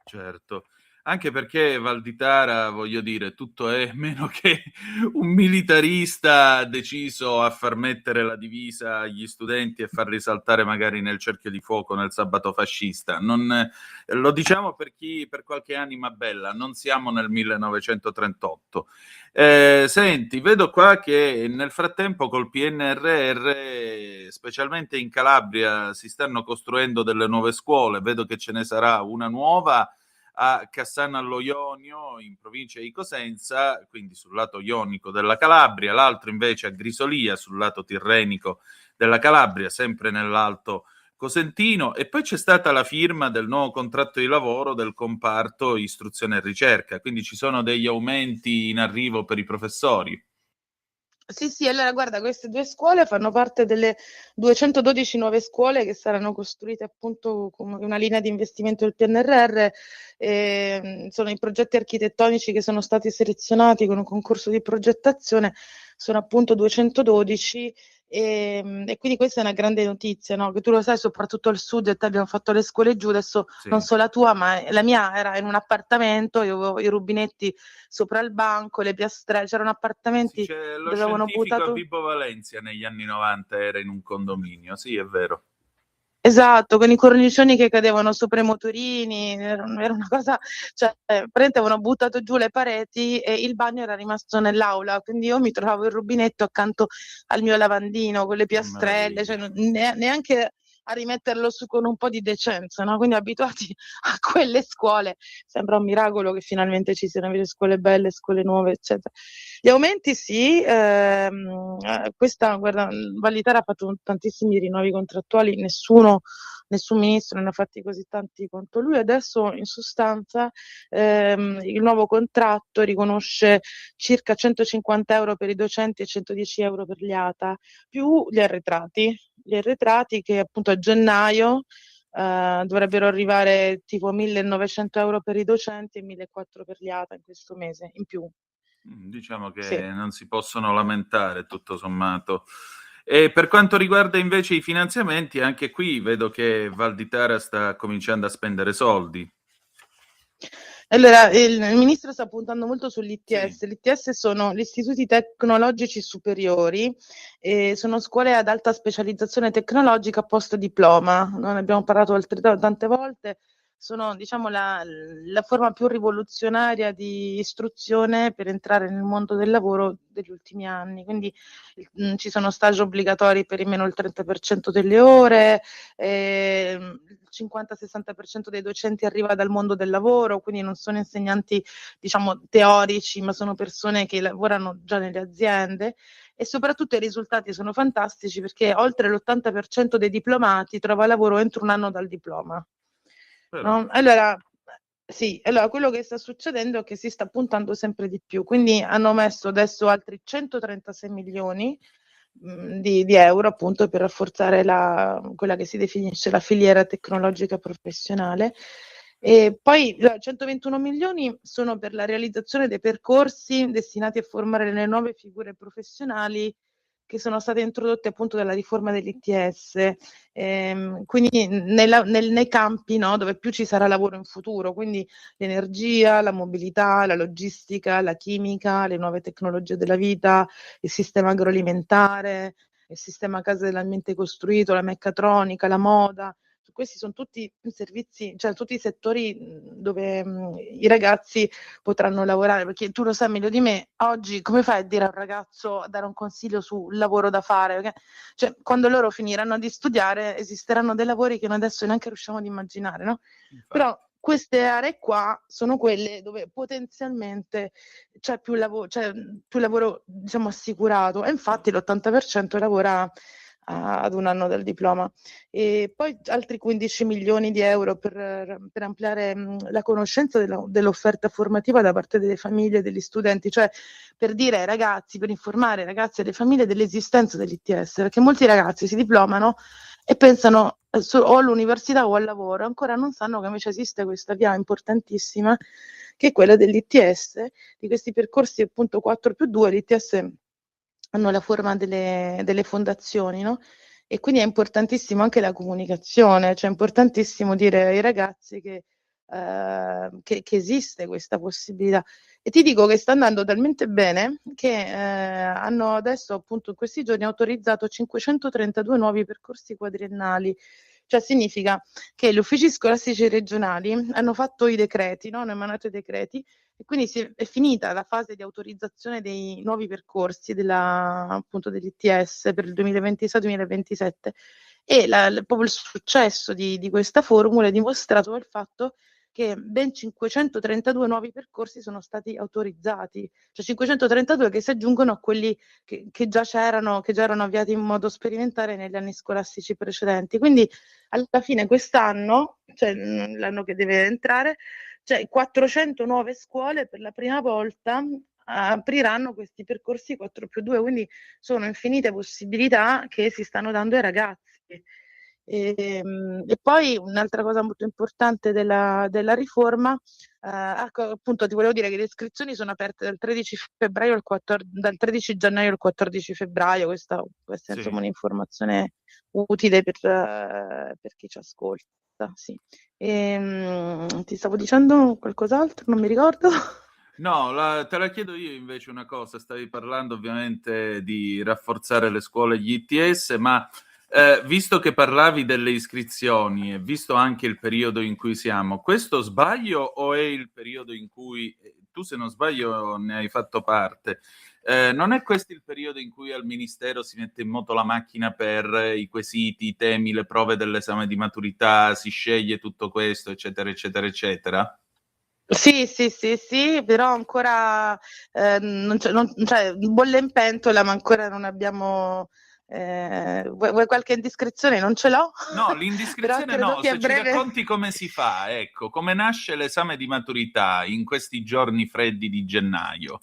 Certo. Anche perché Valditara, voglio dire, tutto è meno che un militarista deciso a far mettere la divisa agli studenti e far risaltare magari nel cerchio di fuoco nel sabato fascista. Lo diciamo per qualche anima bella, non siamo nel 1938. Senti, vedo qua che nel frattempo col PNRR, specialmente in Calabria, si stanno costruendo delle nuove scuole. Vedo che ce ne sarà una nuova a Cassano allo Ionio, in provincia di Cosenza, quindi sul lato ionico della Calabria, l'altro invece a Grisolia, sul lato tirrenico della Calabria, sempre nell'Alto Cosentino. E poi c'è stata la firma del nuovo contratto di lavoro del comparto istruzione e ricerca, quindi ci sono degli aumenti in arrivo per i professori. Sì, allora guarda, queste 2 scuole fanno parte delle 212 nuove scuole che saranno costruite appunto come una linea di investimento del PNRR. Sono i progetti architettonici che sono stati selezionati con un concorso di progettazione, sono appunto 212 e quindi questa è una grande notizia, no? Che tu lo sai, soprattutto al sud, e te abbiamo fatto le scuole giù, adesso non so la tua, ma la mia era in un appartamento, io avevo i rubinetti sopra il banco, le piastrelle, c'erano appartamenti Lo dove avevano scientifico buttato... a Vibo Valencia negli anni 90 era in un condominio, sì, è vero. Esatto, con i cornicioni che cadevano sopra i motorini, era una cosa, cioè praticamente avevano buttato giù le pareti e il bagno era rimasto nell'aula, quindi io mi trovavo il rubinetto accanto al mio lavandino con le piastrelle, cioè neanche a rimetterlo su con un po' di decenza, no? Quindi abituati a quelle scuole, sembra un miracolo che finalmente ci siano invece scuole belle, scuole nuove, eccetera. Gli aumenti sì, questa, guarda, Valditara ha fatto tantissimi rinnovi contrattuali, nessun ministro ne ha fatti così tanti quanto lui. Adesso in sostanza il nuovo contratto riconosce circa 150 euro per i docenti e 110 euro per gli ATA, più gli arretrati che appunto a gennaio dovrebbero arrivare tipo 1.900 euro per i docenti e 1.400 per gli ATA in questo mese in più. Diciamo che Sì. non si possono lamentare tutto sommato. E per quanto riguarda invece i finanziamenti, anche qui vedo che Valditara sta cominciando a spendere soldi. Allora, il ministro sta puntando molto sull'ITS. L'ITS sono gli istituti tecnologici superiori, sono scuole ad alta specializzazione tecnologica post diploma. Noi ne abbiamo parlato tante volte. Sono, diciamo, la forma più rivoluzionaria di istruzione per entrare nel mondo del lavoro degli ultimi anni. Quindi ci sono stage obbligatori per almeno il 30% delle ore, il 50-60% dei docenti arriva dal mondo del lavoro, quindi non sono insegnanti, diciamo, teorici, ma sono persone che lavorano già nelle aziende. E soprattutto i risultati sono fantastici perché oltre l'80% dei diplomati trova lavoro entro un anno dal diploma. No? Allora, sì, allora quello che sta succedendo è che si sta puntando sempre di più, quindi hanno messo adesso altri 136 milioni di euro appunto per rafforzare quella che si definisce la filiera tecnologica professionale. E poi 121 milioni sono per la realizzazione dei percorsi destinati a formare le nuove figure professionali che sono state introdotte appunto dalla riforma dell'ITS, quindi nei campi, no, dove più ci sarà lavoro in futuro, quindi l'energia, la mobilità, la logistica, la chimica, le nuove tecnologie della vita, il sistema agroalimentare, il sistema case dell'ambiente costruito, la meccatronica, la moda. Questi sono tutti servizi, cioè tutti i settori dove i ragazzi potranno lavorare, perché tu lo sai meglio di me, oggi come fai a dire a un ragazzo, a dare un consiglio sul lavoro da fare? Perché, cioè, quando loro finiranno di studiare esisteranno dei lavori che noi adesso neanche riusciamo ad immaginare, no? Però queste aree qua sono quelle dove potenzialmente c'è più lavoro diciamo assicurato, e infatti l'80% lavora ad un anno dal diploma. E poi altri 15 milioni di euro per ampliare la conoscenza dell'offerta formativa da parte delle famiglie e degli studenti, cioè per dire ai ragazzi, per informare i ragazzi e le famiglie dell'esistenza dell'ITS, perché molti ragazzi si diplomano e pensano o all'università o al lavoro, ancora non sanno che invece esiste questa via importantissima che è quella dell'ITS, di questi percorsi appunto 4+2, l'ITS hanno la forma delle fondazioni, no? E quindi è importantissimo anche la comunicazione, cioè è importantissimo dire ai ragazzi che che esiste questa possibilità. E ti dico che sta andando talmente bene che hanno adesso, appunto, in questi giorni autorizzato 532 nuovi percorsi quadriennali. Cioè significa che gli uffici scolastici regionali hanno fatto i decreti, no? Hanno emanato i decreti e quindi è finita la fase di autorizzazione dei nuovi percorsi appunto dell'ITS per il 2026-2027 e proprio il successo di questa formula è dimostrato dal fatto che ben 532 nuovi percorsi sono stati autorizzati, cioè 532 che si aggiungono a quelli che già erano avviati in modo sperimentale negli anni scolastici precedenti. Quindi alla fine quest'anno, cioè l'anno che deve entrare, cioè 400 nuove scuole per la prima volta apriranno questi percorsi 4+2, quindi sono infinite possibilità che si stanno dando ai ragazzi. E poi un'altra cosa molto importante della riforma, appunto ti volevo dire che le iscrizioni sono aperte dal 13 gennaio al 14 febbraio, questa può essere insomma un'informazione utile per chi ci ascolta. Sì. Ti stavo dicendo qualcos'altro, non mi ricordo. No, te la chiedo io invece una cosa, stavi parlando ovviamente di rafforzare le scuole, gli ITS, ma visto che parlavi delle iscrizioni e visto anche il periodo in cui siamo, questo sbaglio o è il periodo in cui, tu se non sbaglio ne hai fatto parte, non è questo il periodo in cui al Ministero si mette in moto la macchina per i quesiti, i temi, le prove dell'esame di maturità, si sceglie tutto questo, eccetera, eccetera, eccetera? Sì, però ancora non c'è bolle in pentola, ma ancora non abbiamo... vuoi qualche indiscrezione? Non ce l'ho. No, l'indiscrezione no, se breve... ci racconti come si fa, ecco, come nasce l'esame di maturità in questi giorni freddi di gennaio.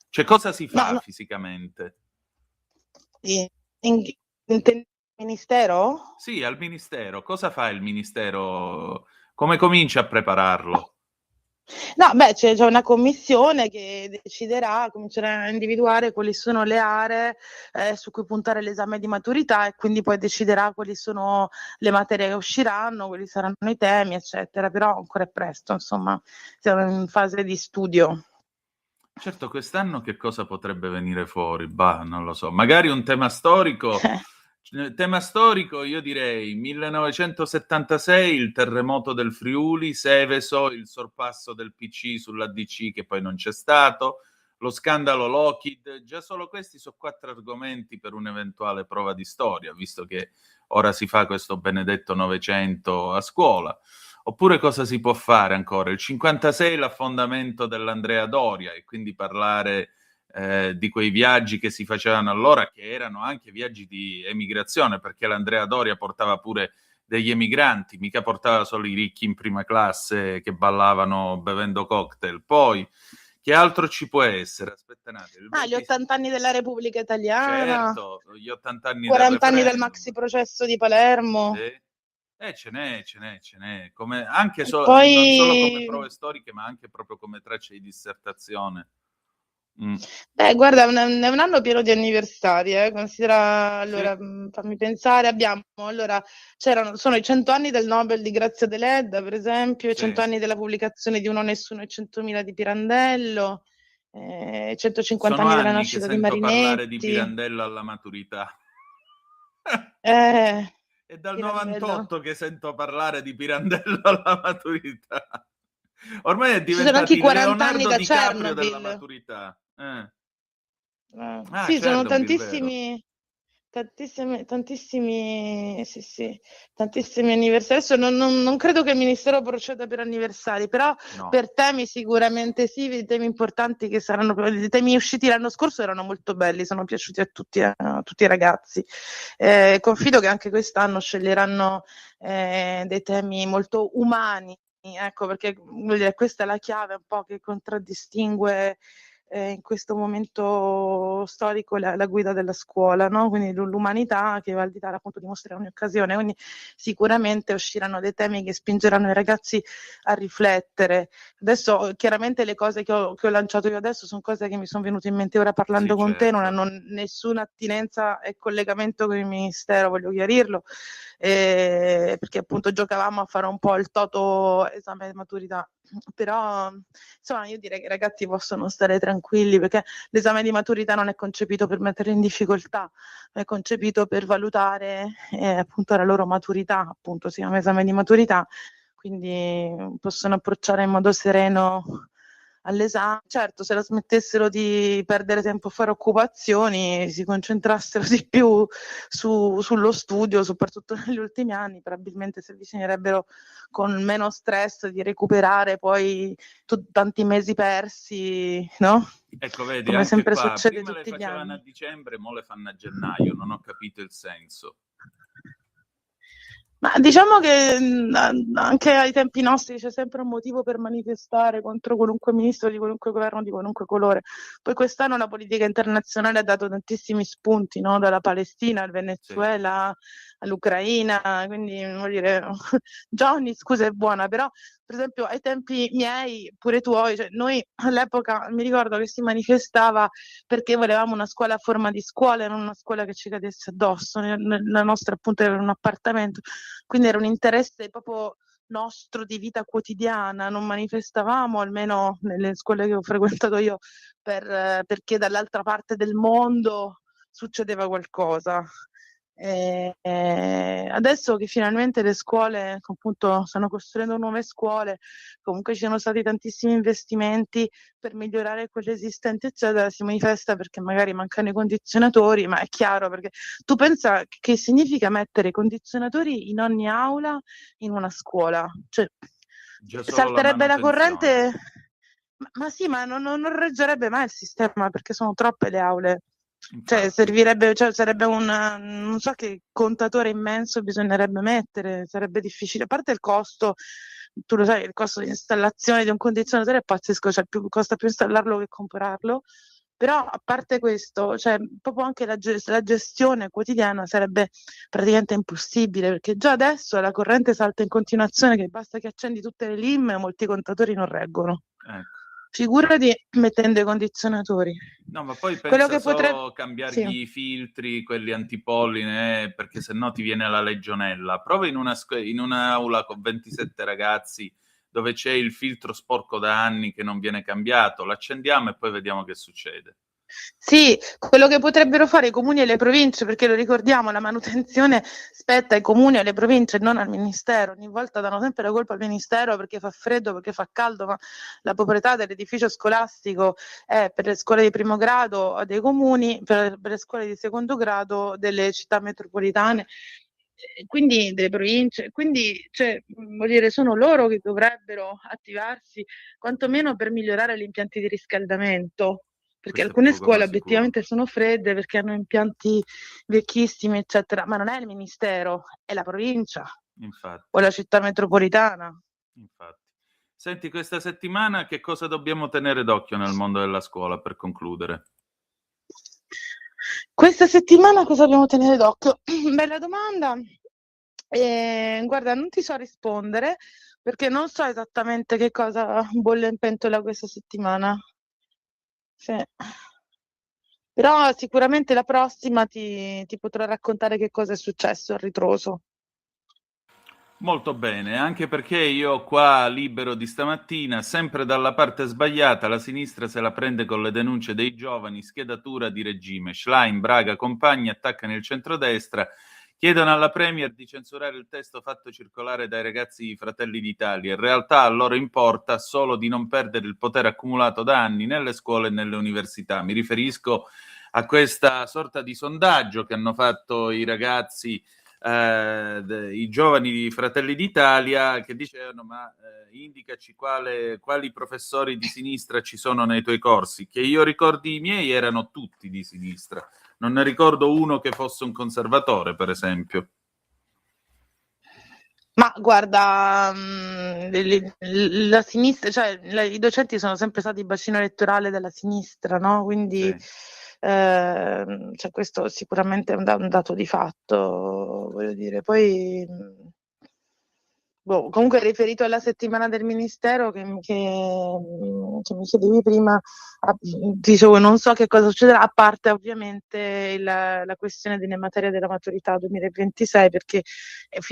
Cioè, cosa si fa fisicamente? In Ministero? Sì, al Ministero. Cosa fa il Ministero? Come comincia a prepararlo? No, c'è una commissione che comincerà a individuare quali sono le aree su cui puntare l'esame di maturità e quindi poi deciderà quali sono le materie che usciranno, quali saranno i temi, eccetera. Però ancora è presto, insomma, siamo in fase di studio. Certo, quest'anno che cosa potrebbe venire fuori? Bah, non lo so. Magari un tema storico. Tema storico, io direi 1976, il terremoto del Friuli, Seveso, il sorpasso del PC sull'ADC che poi non c'è stato, lo scandalo Lockheed. Già solo questi sono 4 argomenti per un'eventuale prova di storia, visto che ora si fa questo benedetto Novecento a scuola. Oppure cosa si può fare ancora? Il 56, l'affondamento dell'Andrea Doria, e quindi parlare di quei viaggi che si facevano allora, che erano anche viaggi di emigrazione, perché l'Andrea Doria portava pure degli emigranti, mica portava solo i ricchi in prima classe che ballavano bevendo cocktail. Poi, che altro ci può essere? Aspetta un attimo. Gli 80 anni della Repubblica Italiana. Certo, gli 80 anni 40 anni del maxi processo di Palermo. Ce n'è. Come, anche poi... non solo come prove storiche, ma anche proprio come tracce di dissertazione. Guarda, è un anno pieno di anniversari, considera, allora, fammi pensare, sono i 100 anni del Nobel di Grazia Deledda, per esempio, i 100 anni della pubblicazione di Uno Nessuno e 100.000 di Pirandello, 150 anni della nascita di Marinetti. Sento parlare di Pirandello alla maturità. È dal 98 che sento parlare di Pirandello alla maturità. Ormai è diventato il Leonardo DiCaprio della maturità. Sì, sono tantissimi anniversari. Adesso non credo che il Ministero proceda per anniversari, però per temi sicuramente sì, i temi importanti che saranno, i temi usciti l'anno scorso erano molto belli, sono piaciuti a tutti i ragazzi. Confido che anche quest'anno sceglieranno dei temi molto umani, ecco, perché questa è la chiave un po' che contraddistingue in questo momento storico la guida della scuola, no? Quindi l'umanità che va al di là appunto di mostrare ogni occasione, quindi sicuramente usciranno dei temi che spingeranno i ragazzi a riflettere. Adesso chiaramente le cose che ho lanciato io adesso sono cose che mi sono venute in mente ora parlando con te, non hanno nessuna attinenza e collegamento con il Ministero, voglio chiarirlo, perché appunto giocavamo a fare un po' il toto esame di maturità. Però insomma io direi che i ragazzi possono stare tranquilli perché l'esame di maturità non è concepito per mettere in difficoltà, è concepito per valutare appunto la loro maturità, appunto si chiama esame di maturità, quindi possono approcciare in modo sereno all'esame. Certo, se la smettessero di perdere tempo a fare occupazioni, si concentrassero di più sullo studio, soprattutto negli ultimi anni, probabilmente si avvicinerebbero con meno stress di recuperare poi tanti mesi persi, no? Ecco, vedi, Come anche sempre qua, succede prima le tutti gli facevano anni. a dicembre, mo le fanno a gennaio, non ho capito il senso. Ma diciamo che anche ai tempi nostri c'è sempre un motivo per manifestare contro qualunque ministro di qualunque governo di qualunque colore. Poi quest'anno la politica internazionale ha dato tantissimi spunti, no? Dalla Palestina al Venezuela all'Ucraina, quindi voglio dire, già ogni scusa è buona, però per esempio ai tempi miei, pure tuoi, cioè noi all'epoca mi ricordo che si manifestava perché volevamo una scuola a forma di scuola e non una scuola che ci cadesse addosso. La nostra appunto era un appartamento, quindi era un interesse proprio nostro di vita quotidiana, non manifestavamo, almeno nelle scuole che ho frequentato io, perché dall'altra parte del mondo succedeva qualcosa. Adesso che finalmente le scuole appunto stanno costruendo nuove scuole, comunque ci sono stati tantissimi investimenti per migliorare quelle esistenti eccetera, si manifesta perché magari mancano i condizionatori, ma è chiaro perché tu pensa che significa mettere i condizionatori in ogni aula in una scuola, cioè Già solo salterebbe la manutenzione. corrente, ma sì, ma non reggerebbe mai il sistema perché sono troppe le aule. Cioè, servirebbe, cioè, sarebbe non so che contatore immenso bisognerebbe mettere, sarebbe difficile. A parte il costo, tu lo sai, il costo di installazione di un condizionatore è pazzesco, cioè costa più installarlo che comprarlo. Però a parte questo, cioè, proprio anche la gestione quotidiana sarebbe praticamente impossibile, perché già adesso la corrente salta in continuazione, che basta che accendi tutte le LIM e molti contatori non reggono. Ecco. Figurati mettendo i condizionatori. No, ma poi Quello pensa che solo potrebbe... cambiargli i filtri, quelli antipolline, perché sennò ti viene la legionella. Prova in un'aula con 27 ragazzi dove c'è il filtro sporco da anni che non viene cambiato, l'accendiamo e poi vediamo che succede. Sì, quello che potrebbero fare i comuni e le province, perché lo ricordiamo, la manutenzione spetta ai comuni e alle province, non al ministero. Ogni volta danno sempre la colpa al ministero perché fa freddo, perché fa caldo, ma la proprietà dell'edificio scolastico è per le scuole di primo grado dei comuni, per le scuole di secondo grado delle città metropolitane, quindi delle province. Quindi, cioè, voglio dire, sono loro che dovrebbero attivarsi quantomeno per migliorare gli impianti di riscaldamento. Perché Questo è alcune poco ma scuole sicuro. obiettivamente sono fredde perché hanno impianti vecchissimi, eccetera, ma non è il ministero, è la provincia Infatti, o la città metropolitana. infatti. Senti, questa settimana che cosa dobbiamo tenere d'occhio nel mondo della scuola per concludere? Questa settimana cosa dobbiamo tenere d'occhio? Bella domanda. Guarda, non ti so rispondere perché non so esattamente che cosa bolle in pentola questa settimana. Sì. Però sicuramente la prossima ti potrò raccontare che cosa è successo a ritroso. Molto bene, anche perché io qua libero di stamattina, sempre dalla parte sbagliata, la sinistra se la prende con le denunce dei giovani, schedatura di regime. Schlein, Braga, compagni attaccano il centrodestra, chiedono alla Premier di censurare il testo fatto circolare dai ragazzi di Fratelli d'Italia. In realtà a loro importa solo di non perdere il potere accumulato da anni nelle scuole e nelle università. Mi riferisco a questa sorta di sondaggio che hanno fatto i ragazzi, i giovani di Fratelli d'Italia, che dicevano indicaci quali professori di sinistra ci sono nei tuoi corsi. Che io ricordi i miei erano tutti di sinistra, non ne ricordo uno che fosse un conservatore, per esempio. Ma guarda, la sinistra, cioè i docenti sono sempre stati bacino elettorale della sinistra, no? Quindi cioè, questo sicuramente è un dato di fatto, voglio dire. Poi comunque riferito alla settimana del Ministero che mi chiedevi prima, dicevo, non so che cosa succederà, a parte ovviamente la questione delle materie della maturità 2026, perché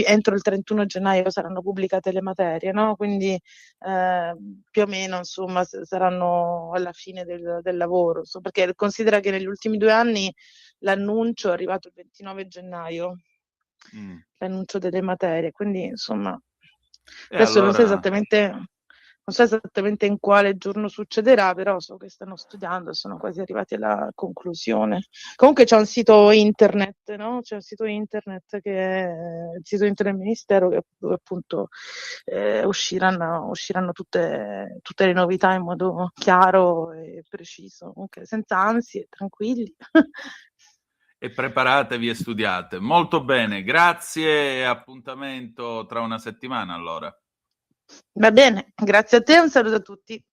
entro il 31 gennaio saranno pubblicate le materie, no? Quindi più o meno, insomma, saranno alla fine del lavoro, perché considera che negli ultimi 2 anni l'annuncio è arrivato il 29 gennaio, l'annuncio delle materie, quindi insomma adesso allora... non so esattamente in quale giorno succederà, però so che stanno studiando e sono quasi arrivati alla conclusione. Comunque c'è un sito internet, no? C'è un sito internet che è il sito internet del Ministero, dove appunto usciranno tutte le novità in modo chiaro e preciso, comunque senza ansie, tranquilli. E preparatevi e studiate. Molto bene, grazie e appuntamento tra una settimana allora. Va bene, grazie a te e un saluto a tutti.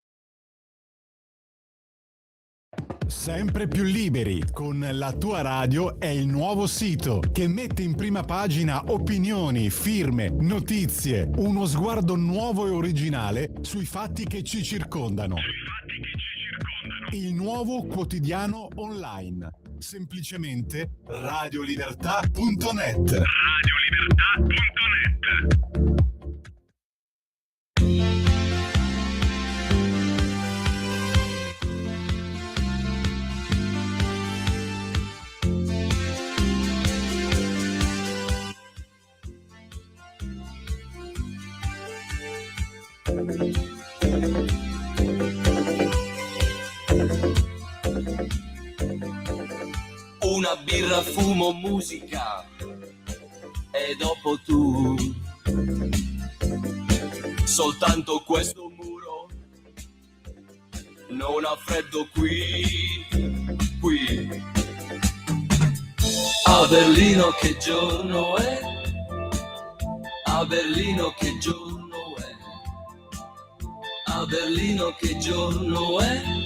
Sempre più liberi con La Tua Radio è il nuovo sito che mette in prima pagina opinioni, firme, notizie, uno sguardo nuovo e originale sui fatti che ci circondano. Il nuovo quotidiano online. Semplicemente radiolibertà.net. Una birra, fumo, musica e dopo tu. Soltanto questo muro non ha freddo qui. A Berlino che giorno è? A Berlino che giorno è? A Berlino che giorno è?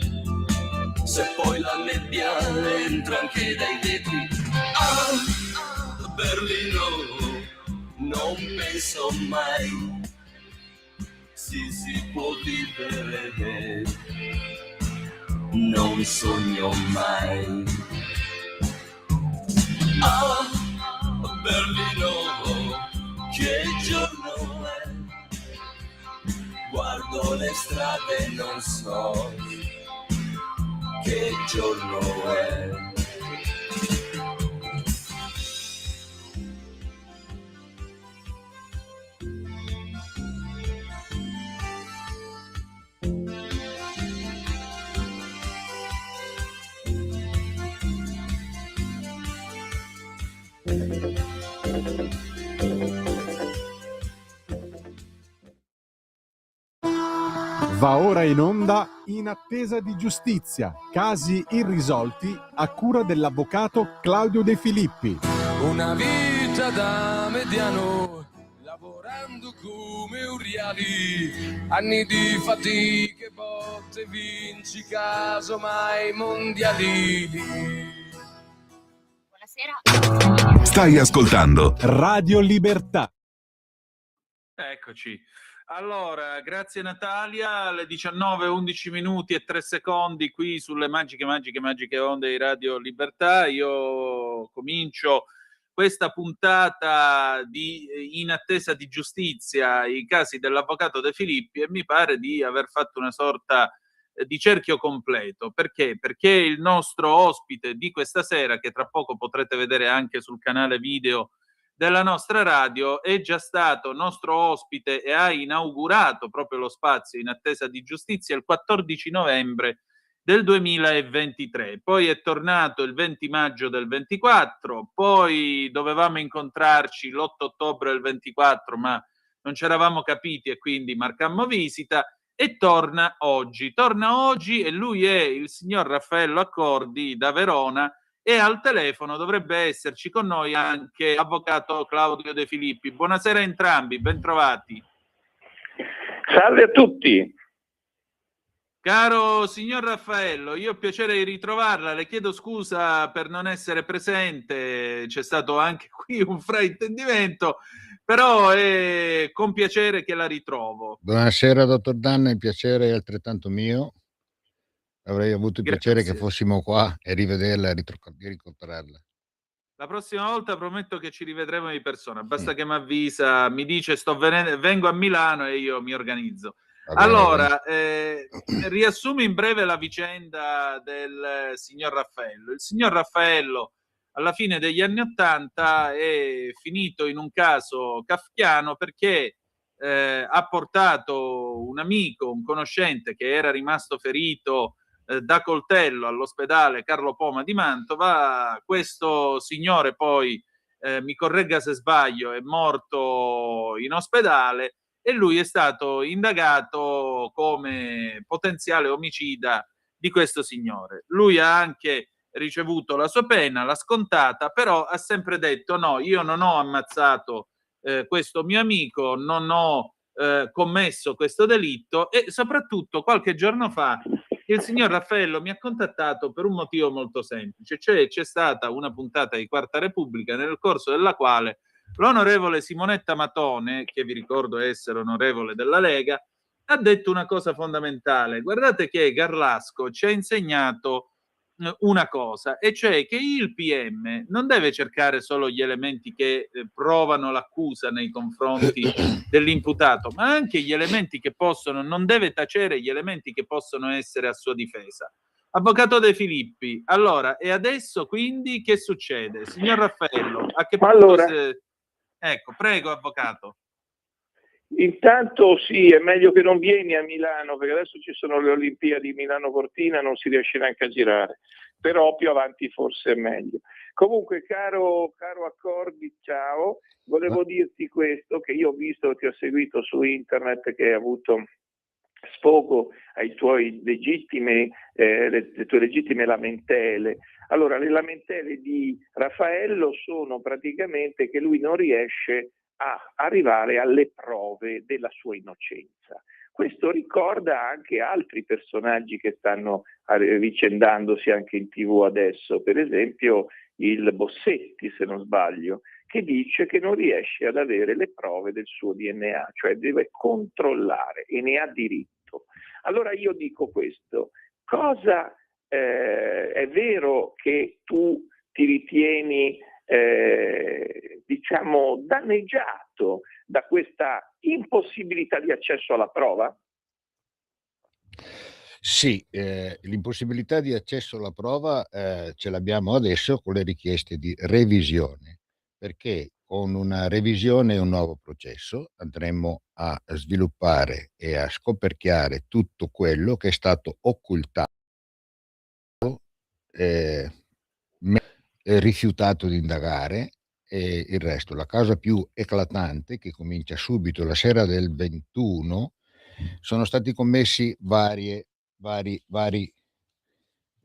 Se poi la nebbia entra anche dai vetri. A Berlino non penso mai si può vivere, non sogno mai. A Berlino che giorno è? Guardo le strade e non so che giorno è. Va ora in onda In attesa di giustizia, casi irrisolti a cura dell'avvocato Claudio De Filippi. Una vita da mediano, lavorando come uriali, anni di fatiche, botte, vinci casomai mondiali. Buonasera. Stai ascoltando Radio Libertà. Eccoci. Allora, grazie Natalia, alle 19:11 minuti e 3 secondi qui sulle magiche onde di Radio Libertà. Io comincio questa puntata di In attesa di giustizia, i casi dell'avvocato De Filippi, e mi pare di aver fatto una sorta di cerchio completo. Perché? Perché il nostro ospite di questa sera, che tra poco potrete vedere anche sul canale video della nostra radio, è già stato nostro ospite e ha inaugurato proprio lo spazio In attesa di giustizia il 14 novembre del 2023. Poi è tornato il 20 maggio del 24, poi dovevamo incontrarci l'8 ottobre del 24, ma non ci eravamo capiti e quindi marcammo visita, e torna oggi. E lui è il signor Raffaello Accordi da Verona, e al telefono dovrebbe esserci con noi anche l'avvocato Claudio De Filippi. Buonasera a entrambi, bentrovati. Salve a tutti. Caro signor Raffaello, io ho piacere di ritrovarla, le chiedo scusa per non essere presente, c'è stato anche qui un fraintendimento, però è con piacere che la ritrovo. Buonasera dottor Danna, il piacere è altrettanto mio. Avrei avuto il piacere che fossimo qua e rivederla e rincontrarla. La prossima volta prometto che ci rivedremo di persona, basta che mi avvisa, mi dice vengo a Milano e io mi organizzo. Allora, riassumo in breve la vicenda del signor Raffaello. Il signor Raffaello alla fine degli anni '80 è finito in un caso kafkiano perché ha portato un amico, un conoscente che era rimasto ferito da coltello all'ospedale Carlo Poma di Mantova. Questo signore poi, mi corregga se sbaglio, è morto in ospedale e lui è stato indagato come potenziale omicida di questo signore. Lui ha anche ricevuto la sua pena, l'ha scontata, però ha sempre detto no, io non ho ammazzato questo mio amico, non ho commesso questo delitto, e soprattutto qualche giorno fa il signor Raffaello mi ha contattato per un motivo molto semplice, cioè c'è stata una puntata di Quarta Repubblica nel corso della quale l'onorevole Simonetta Matone, che vi ricordo essere onorevole della Lega, ha detto una cosa fondamentale. Guardate che Garlasco ci ha insegnato una cosa, e cioè che il PM non deve cercare solo gli elementi che provano l'accusa nei confronti dell'imputato, ma anche gli elementi che non deve tacere gli elementi che possono essere a sua difesa. Avvocato De Filippi, allora, e adesso quindi che succede? Signor Raffaello, a che punto Ecco, prego, avvocato. Intanto sì, è meglio che non vieni a Milano, perché adesso ci sono le Olimpiadi Milano-Cortina, non si riesce neanche a girare, però più avanti forse è meglio. Comunque, caro Accordi, ciao, volevo dirti questo, che io ho visto, ti ho seguito su internet, che hai avuto sfogo ai tuoi le tue legittime lamentele. Allora, le lamentele di Raffaello sono praticamente che lui non riesce a arrivare alle prove della sua innocenza. Questo ricorda anche altri personaggi che stanno vicendandosi anche in TV adesso, per esempio il Bossetti, se non sbaglio, che dice che non riesce ad avere le prove del suo DNA, cioè deve controllare e ne ha diritto. Allora io dico questo, cosa è vero che tu ti ritieni diciamo danneggiato da questa impossibilità di accesso alla prova? Sì, l'impossibilità di accesso alla prova ce l'abbiamo adesso con le richieste di revisione, perché con una revisione e un nuovo processo andremo a sviluppare e a scoperchiare tutto quello che è stato occultato, rifiutato di indagare, e il resto. La causa più eclatante, che comincia subito la sera del 21, sono stati commessi vari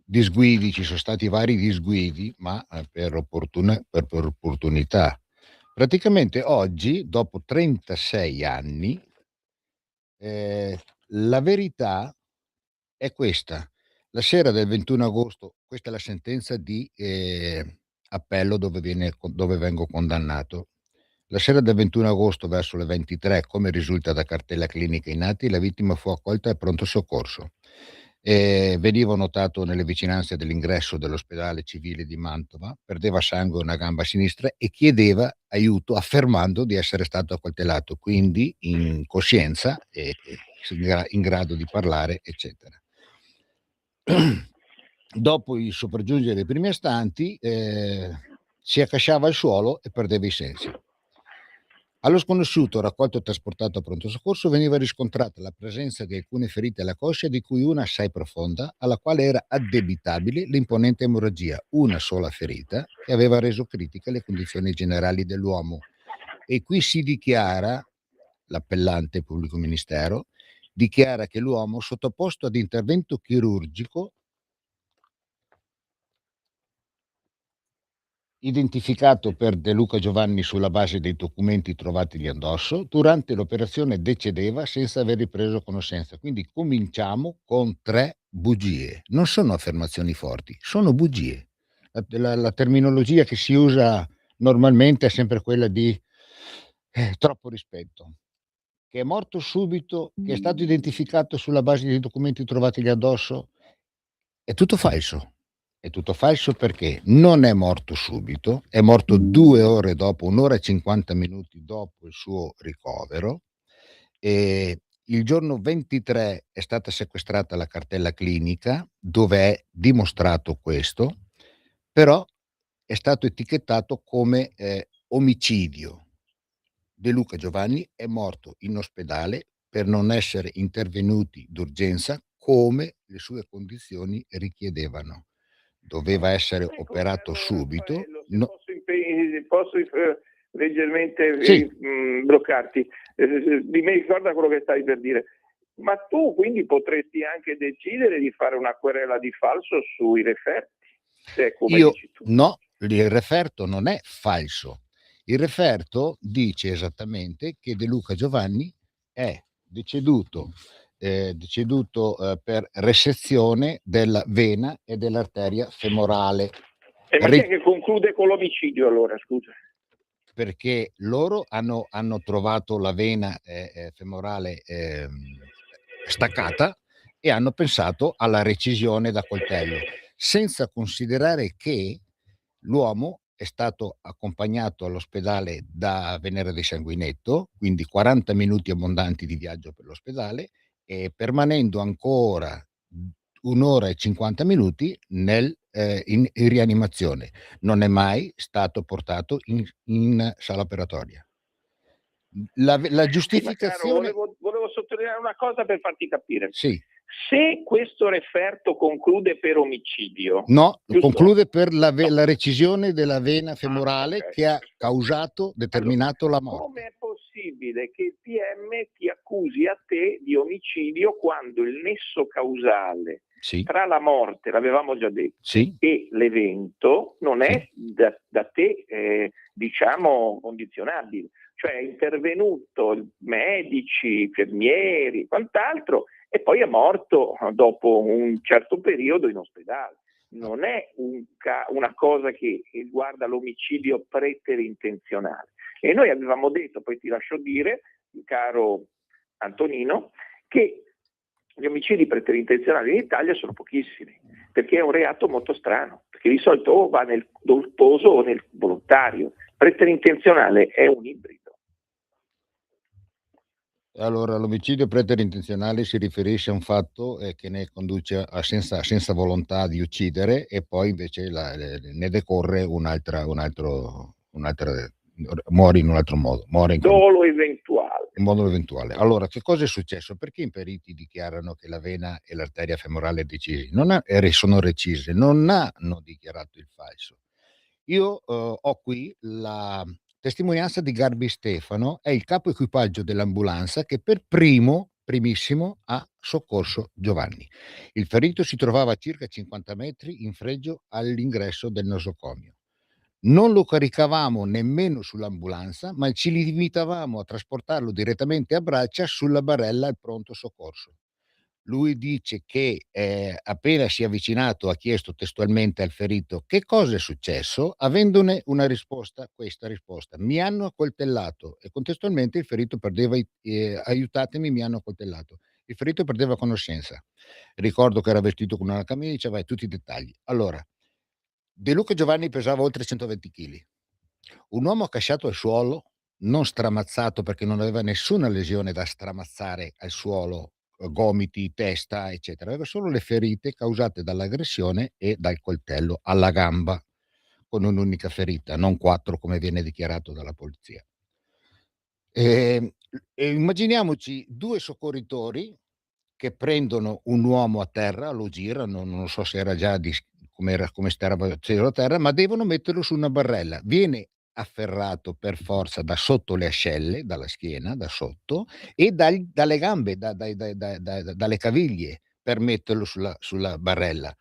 disguidi, ci sono stati vari disguidi, ma per opportunità. Praticamente oggi, dopo 36 anni, la verità è questa. La sera del 21 agosto, questa è la sentenza di appello dove vengo condannato. La sera del 21 agosto verso le 23, come risulta da cartella clinica in atti, la vittima fu accolta al pronto soccorso. Veniva notato nelle vicinanze dell'ingresso dell'ospedale civile di Mantova, perdeva sangue una gamba sinistra e chiedeva aiuto affermando di essere stato accoltellato, quindi in coscienza e in grado di parlare, eccetera. Dopo il sopraggiungere dei primi istanti si accasciava al suolo e perdeva i sensi. Allo sconosciuto, raccolto e trasportato a pronto soccorso, veniva riscontrata la presenza di alcune ferite alla coscia, di cui una assai profonda, alla quale era addebitabile l'imponente emorragia, una sola ferita, che aveva reso critiche le condizioni generali dell'uomo. E qui si dichiara, l'appellante pubblico ministero, dichiara che l'uomo, sottoposto ad intervento chirurgico, identificato per De Luca Giovanni sulla base dei documenti trovatigli addosso. Durante l'operazione decedeva senza aver ripreso conoscenza. Quindi cominciamo con 3 bugie. Non sono affermazioni forti, sono bugie. La terminologia che si usa normalmente è sempre quella di troppo rispetto. Che è morto subito, che è stato identificato sulla base dei documenti trovatigli addosso, è tutto falso. È tutto falso perché non è morto subito, è morto 2 ore dopo, 1 ora e 50 minuti dopo il suo ricovero. E il giorno 23 è stata sequestrata la cartella clinica dove è dimostrato questo, però è stato etichettato come omicidio. De Luca Giovanni è morto in ospedale per non essere intervenuti d'urgenza come le sue condizioni richiedevano. Doveva essere operato subito. Raffaello, se posso leggermente Sì. bloccarti, mi ricorda quello che stai per dire. Ma tu quindi potresti anche decidere di fare una querela di falso sui referti, se è come Io dici tu. no, il referto non è falso. Il referto dice esattamente che De Luca Giovanni è deceduto per resezione della vena e dell'arteria femorale. Ma chi è che conclude con l'omicidio allora, scusa? Perché loro hanno trovato la vena femorale staccata e hanno pensato alla recisione da coltello, senza considerare che l'uomo è stato accompagnato all'ospedale da venire di sanguinetto, quindi 40 minuti abbondanti di viaggio per l'ospedale, e permanendo ancora 1 ora e 50 minuti in rianimazione. Non è mai stato portato in sala operatoria. La giustificazione... Sì, ma caro, volevo sottolineare una cosa per farti capire. Sì. Se questo referto conclude per omicidio... No, giusto? conclude per la recisione della vena femorale okay, che ha causato, determinato la morte. Come è possibile che il PM ti accusi a te di omicidio quando il nesso causale tra la morte, l'avevamo già detto, e l'evento non è da te, diciamo, condizionabile? Cioè è intervenuto medici, infermieri, quant'altro, e poi è morto dopo un certo periodo in ospedale. Non è una cosa che riguarda l'omicidio preterintenzionale. E noi avevamo detto, poi ti lascio dire, caro Antonino, che gli omicidi preterintenzionali in Italia sono pochissimi, perché è un reato molto strano, perché di solito o va nel dolposo o nel volontario. Preterintenzionale è un ibrido. Allora, l'omicidio preterintenzionale si riferisce a un fatto che ne conduce senza volontà di uccidere, e poi invece ne decorre un'altra muore in un altro modo. Dolo eventuale. In modo eventuale. Allora, che cosa è successo? Perché i periti dichiarano che la vena e l'arteria femorale sono recise? Non hanno dichiarato il falso. Io ho qui la testimonianza di Garbi Stefano, è il capo equipaggio dell'ambulanza che per primissimo ha soccorso Giovanni. Il ferito si trovava a circa 50 metri in fregio all'ingresso del nosocomio. Non lo caricavamo nemmeno sull'ambulanza, ma ci limitavamo a trasportarlo direttamente a braccia sulla barella al pronto soccorso. Lui dice che appena si è avvicinato ha chiesto testualmente al ferito che cosa è successo, avendone una risposta, questa risposta: mi hanno accoltellato. E contestualmente il ferito perdeva, aiutatemi, mi hanno accoltellato. Il ferito perdeva conoscenza. Ricordo che era vestito con una camicia, tutti i dettagli. Allora, De Luca Giovanni pesava oltre 120 kg. Un uomo accasciato al suolo, non stramazzato perché non aveva nessuna lesione da stramazzare al suolo, gomiti, testa, eccetera. Aveva solo le ferite causate dall'aggressione e dal coltello alla gamba, con un'unica ferita, non 4 come viene dichiarato dalla polizia. Immaginiamoci 2 soccorritori che prendono un uomo a terra, lo girano, non so se era già come stava a terra, ma devono metterlo su una barella. Viene afferrato per forza da sotto le ascelle, dalla schiena, da sotto, e dalle gambe, dalle caviglie, per metterlo sulla barella.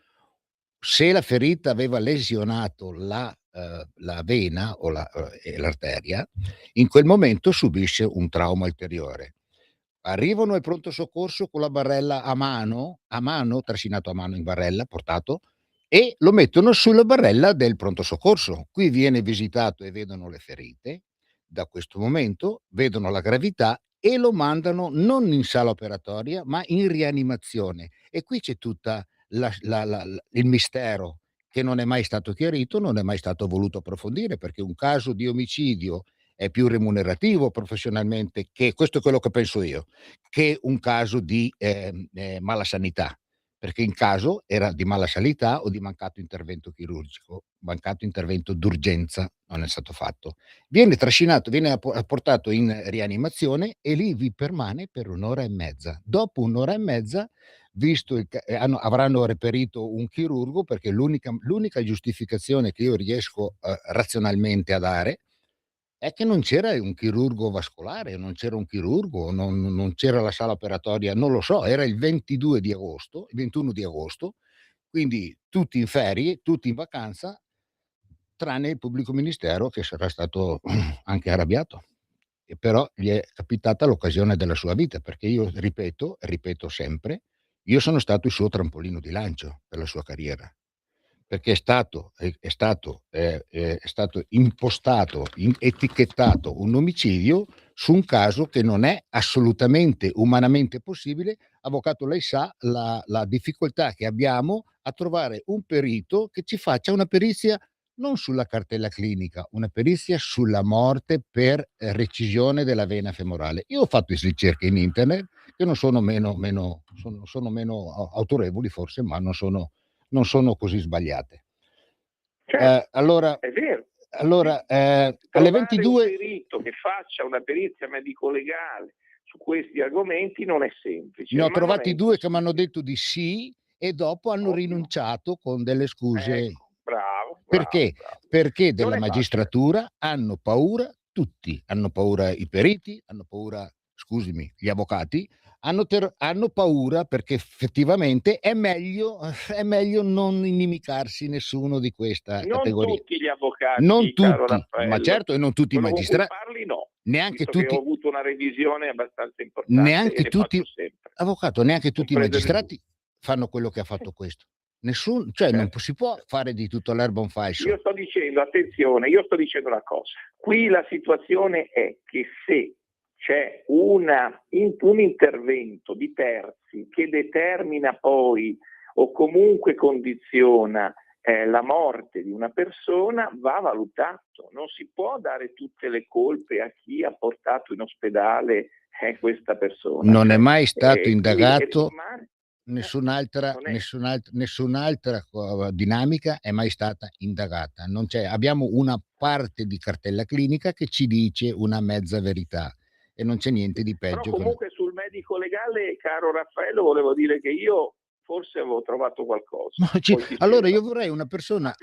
Se la ferita aveva lesionato la la vena o l'arteria, in quel momento subisce un trauma ulteriore. Arrivano al pronto soccorso con la barella a mano, trascinato a mano in barella, portato, e lo mettono sulla barella del pronto soccorso. Qui viene visitato e vedono le ferite. Da questo momento vedono la gravità e lo mandano non in sala operatoria, ma in rianimazione. E qui c'è tutta il mistero che non è mai stato chiarito, non è mai stato voluto approfondire, perché un caso di omicidio è più remunerativo professionalmente, che questo è quello che penso io, che un caso di malasanità, perché in caso era di malasanità o di mancato intervento chirurgico, mancato intervento d'urgenza, non è stato fatto. Viene trascinato, viene portato in rianimazione e lì vi permane per 1 ora e mezza. Dopo 1 ora e mezza, visto avranno reperito un chirurgo, perché l'unica giustificazione che io riesco razionalmente a dare è che non c'era un chirurgo vascolare, non c'era un chirurgo, non c'era la sala operatoria, non lo so, era il 21 di agosto, quindi tutti in ferie, tutti in vacanza, tranne il pubblico ministero che sarà stato anche arrabbiato. E però gli è capitata l'occasione della sua vita, perché io ripeto sempre, io sono stato il suo trampolino di lancio per la sua carriera. Perché è stato impostato, etichettato un omicidio su un caso che non è assolutamente umanamente possibile. Avvocato, lei sa la difficoltà che abbiamo a trovare un perito che ci faccia una perizia non sulla cartella clinica, una perizia sulla morte per recisione della vena femorale. Io ho fatto ricerche in internet che non sono sono meno autorevoli forse, ma non sono così sbagliate. Allora, è vero. alle Trovare 22 un perito che faccia una perizia medico-legale su questi argomenti non è semplice. ne ho ma non trovati è 2 che mi hanno detto di sì e dopo hanno rinunciato con delle scuse. bravo. Perché? Perché Non della è magistratura hanno paura tutti, hanno paura i periti, hanno paura, scusami, gli avvocati, hanno paura perché effettivamente è meglio non inimicarsi nessuno di questa Non categoria. tutti gli avvocati, Non caro tutti, Raffaello. ma certo, e non tutti i Quello con cui magistrati, parli no, neanche visto che tutti, ho avuto una revisione abbastanza importante e neanche le tutti, faccio sempre. avvocato, neanche tutti i Comprese le magistrati fanno quello che ha fatto questo. Nessuno, cioè non si può fare di tutto l'erba un fascio. Io sto dicendo, attenzione, io sto dicendo una cosa. Qui la situazione è che se c'è un intervento di terzi che determina poi o comunque condiziona la morte di una persona, va valutato. Non si può dare tutte le colpe a chi ha portato in ospedale questa persona. Non è mai stato indagato. Quindi, Nessun'altra dinamica è mai stata indagata. Non c'è. Abbiamo una parte di cartella clinica che ci dice una mezza verità e non c'è niente di peggio. Però comunque sul medico legale, caro Raffaello, volevo dire che io forse avevo trovato qualcosa. Allora io vorrei una persona...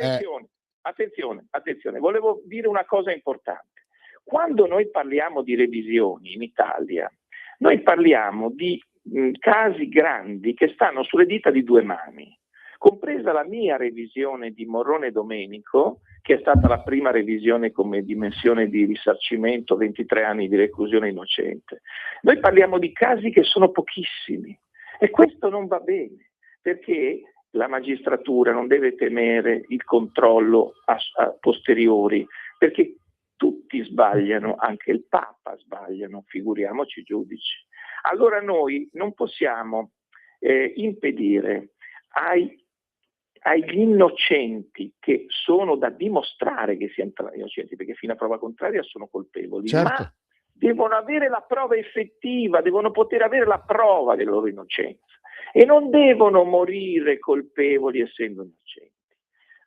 Attenzione, volevo dire una cosa importante. Quando noi parliamo di revisioni in Italia, noi parliamo di casi grandi che stanno sulle dita di 2 mani, compresa la mia revisione di Morrone Domenico, che è stata la prima revisione come dimensione di risarcimento, 23 anni di reclusione innocente. Noi parliamo di casi che sono pochissimi e questo non va bene, perché la magistratura non deve temere il controllo a posteriori, perché tutti sbagliano, anche il Papa sbagliano, figuriamoci i giudici. Allora noi non possiamo impedire agli innocenti, che sono da dimostrare che siano innocenti, perché fino a prova contraria sono colpevoli, certo, ma devono avere la prova effettiva, devono poter avere la prova della loro innocenza e non devono morire colpevoli essendo innocenti.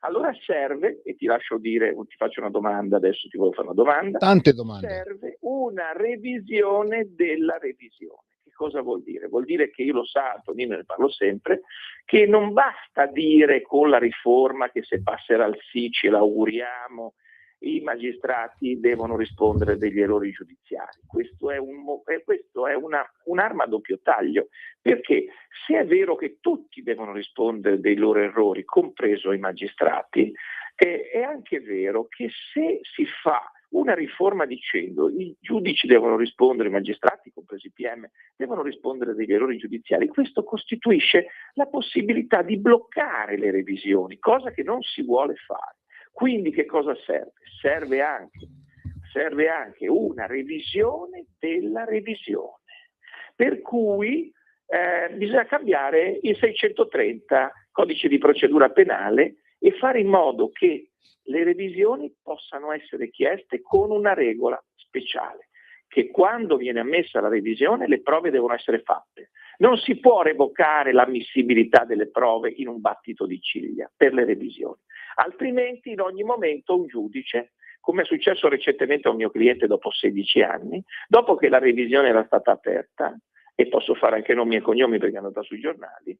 Allora serve, e ti lascio dire, ti faccio una domanda, adesso ti voglio fare una domanda. Tante domande. Serve una revisione della revisione. Che cosa vuol dire? Vuol dire che io lo so, Antonino, ne parlo sempre, che non basta dire con la riforma che se passerà al sì ce l'auguriamo, i magistrati devono rispondere degli errori giudiziari. Questo è un'arma a doppio taglio, perché se è vero che tutti devono rispondere dei loro errori, compreso i magistrati, È anche vero che se si fa una riforma dicendo i giudici devono rispondere, i magistrati, compresi i PM, devono rispondere degli errori giudiziari, questo costituisce la possibilità di bloccare le revisioni, cosa che non si vuole fare. Quindi che cosa serve? Serve anche una revisione della revisione, per cui bisogna cambiare il 630 codice di procedura penale e fare in modo che le revisioni possano essere chieste con una regola speciale, che quando viene ammessa la revisione le prove devono essere fatte. Non si può revocare l'ammissibilità delle prove in un battito di ciglia per le revisioni, altrimenti in ogni momento un giudice, come è successo recentemente a un mio cliente dopo 16 anni, dopo che la revisione era stata aperta, e posso fare anche nomi e cognomi perché è andata sui giornali,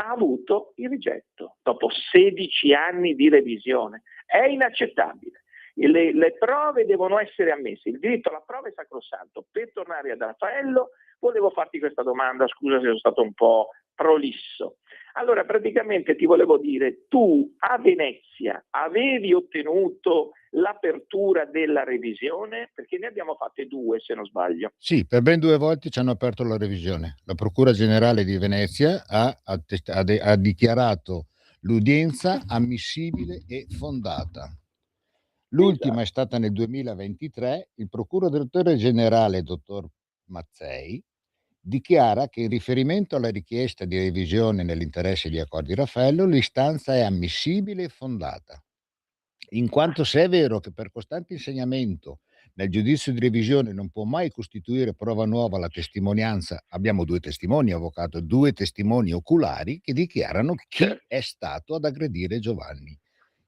ha avuto il rigetto dopo 16 anni di revisione. È inaccettabile. Le prove devono essere ammesse, il diritto alla prova è sacrosanto. Per tornare ad Raffaello, volevo farti questa domanda, scusa se sono stato un po' prolisso. Allora, praticamente ti volevo dire, tu a Venezia avevi ottenuto l'apertura della revisione? Perché ne abbiamo fatte 2, se non sbaglio. Sì, per ben 2 volte ci hanno aperto la revisione. La Procura Generale di Venezia ha dichiarato l'udienza ammissibile e fondata. L'ultima è stata nel 2023. Il procuratore generale, dottor Mazzei, dichiara che in riferimento alla richiesta di revisione nell'interesse di Accordi Raffaello, l'istanza è ammissibile e fondata, in quanto se è vero che per costante insegnamento nel giudizio di revisione non può mai costituire prova nuova la testimonianza, abbiamo 2 testimoni, avvocato, 2 testimoni oculari che dichiarano chi è stato ad aggredire Giovanni.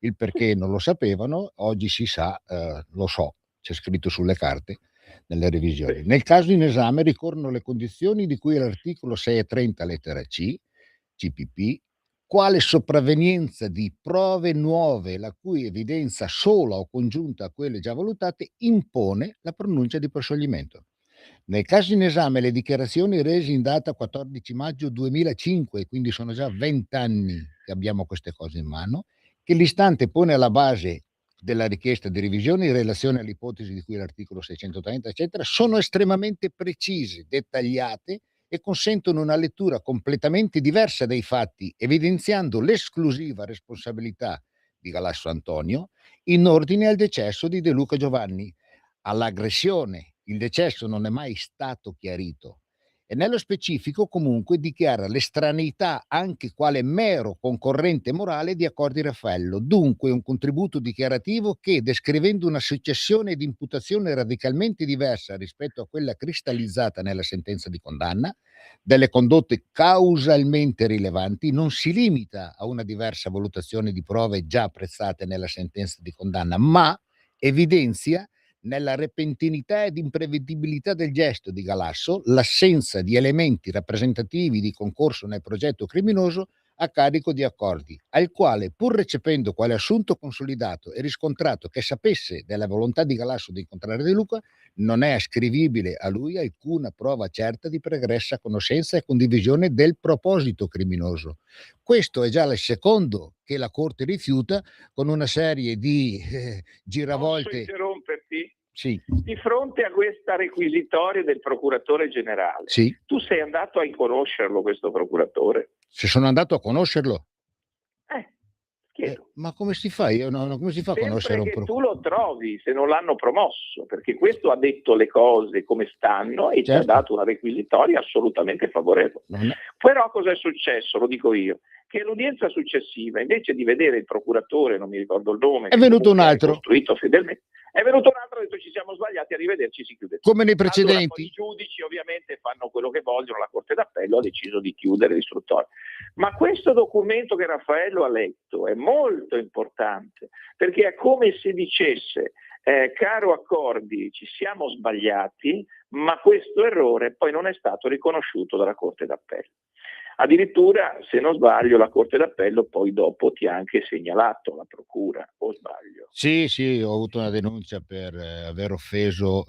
Il perché non lo sapevano, oggi si sa, lo so, c'è scritto sulle carte nelle revisioni. Nel caso in esame ricorrono le condizioni di cui l'articolo 630 lettera C, CPP, quale sopravvenienza di prove nuove la cui evidenza sola o congiunta a quelle già valutate impone la pronuncia di proscioglimento. Nel caso in esame le dichiarazioni rese in data 14 maggio 2005, quindi sono già 20 anni che abbiamo queste cose in mano, che l'istante pone alla base della richiesta di revisione in relazione all'ipotesi di cui l'articolo 630 eccetera, sono estremamente precise, dettagliate e consentono una lettura completamente diversa dei fatti, evidenziando l'esclusiva responsabilità di Galasso Antonio in ordine al decesso di De Luca Giovanni. All'aggressione, il decesso non è mai stato chiarito e nello specifico comunque dichiara l'estraneità anche quale mero concorrente morale di Accordi Raffaello, dunque un contributo dichiarativo che, descrivendo una successione di imputazione radicalmente diversa rispetto a quella cristallizzata nella sentenza di condanna, delle condotte causalmente rilevanti, non si limita a una diversa valutazione di prove già apprezzate nella sentenza di condanna, ma evidenzia nella repentinità ed imprevedibilità del gesto di Galasso l'assenza di elementi rappresentativi di concorso nel progetto criminoso a carico di Accordi, al quale, pur recependo quale assunto consolidato e riscontrato che sapesse della volontà di Galasso di incontrare De Luca, non è ascrivibile a lui alcuna prova certa di pregressa conoscenza e condivisione del proposito criminoso. Questo è già il secondo che la Corte rifiuta con una serie di giravolte. Posso interromperti? Sì. Di fronte a questa requisitoria del procuratore generale, sì. Tu sei andato a conoscerlo questo procuratore? Se sono andato a conoscerlo? Chiedo. Ma come si fa? Come si fa a conoscere un procuratore? procuratore? Tu lo trovi se non l'hanno promosso, perché questo ha detto le cose come stanno e ci ha dato una requisitoria assolutamente favorevole. Però cosa è successo? Lo dico io. Che l'udienza successiva, invece di vedere il procuratore, non mi ricordo il nome, è venuto un altro. Costruito fedelmente, è venuto un altro e ha detto ci siamo sbagliati, arrivederci, si chiude. Come nei precedenti. Allora, poi i giudici ovviamente fanno quello che vogliono, la Corte d'Appello ha deciso di chiudere l'istruttoria. Ma questo documento che Raffaello ha letto è molto importante, perché è come se dicesse caro Accordi, ci siamo sbagliati, ma questo errore poi non è stato riconosciuto dalla Corte d'Appello. Addirittura, se non sbaglio, la Corte d'Appello poi dopo ti ha anche segnalato la Procura, o sbaglio? Sì, ho avuto una denuncia per aver offeso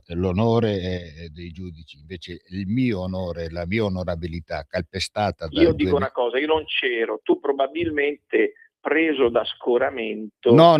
l'onore dei giudici, invece il mio onore, la mia onorabilità calpestata Io dico una cosa, io non c'ero, tu probabilmente preso da scoramento No.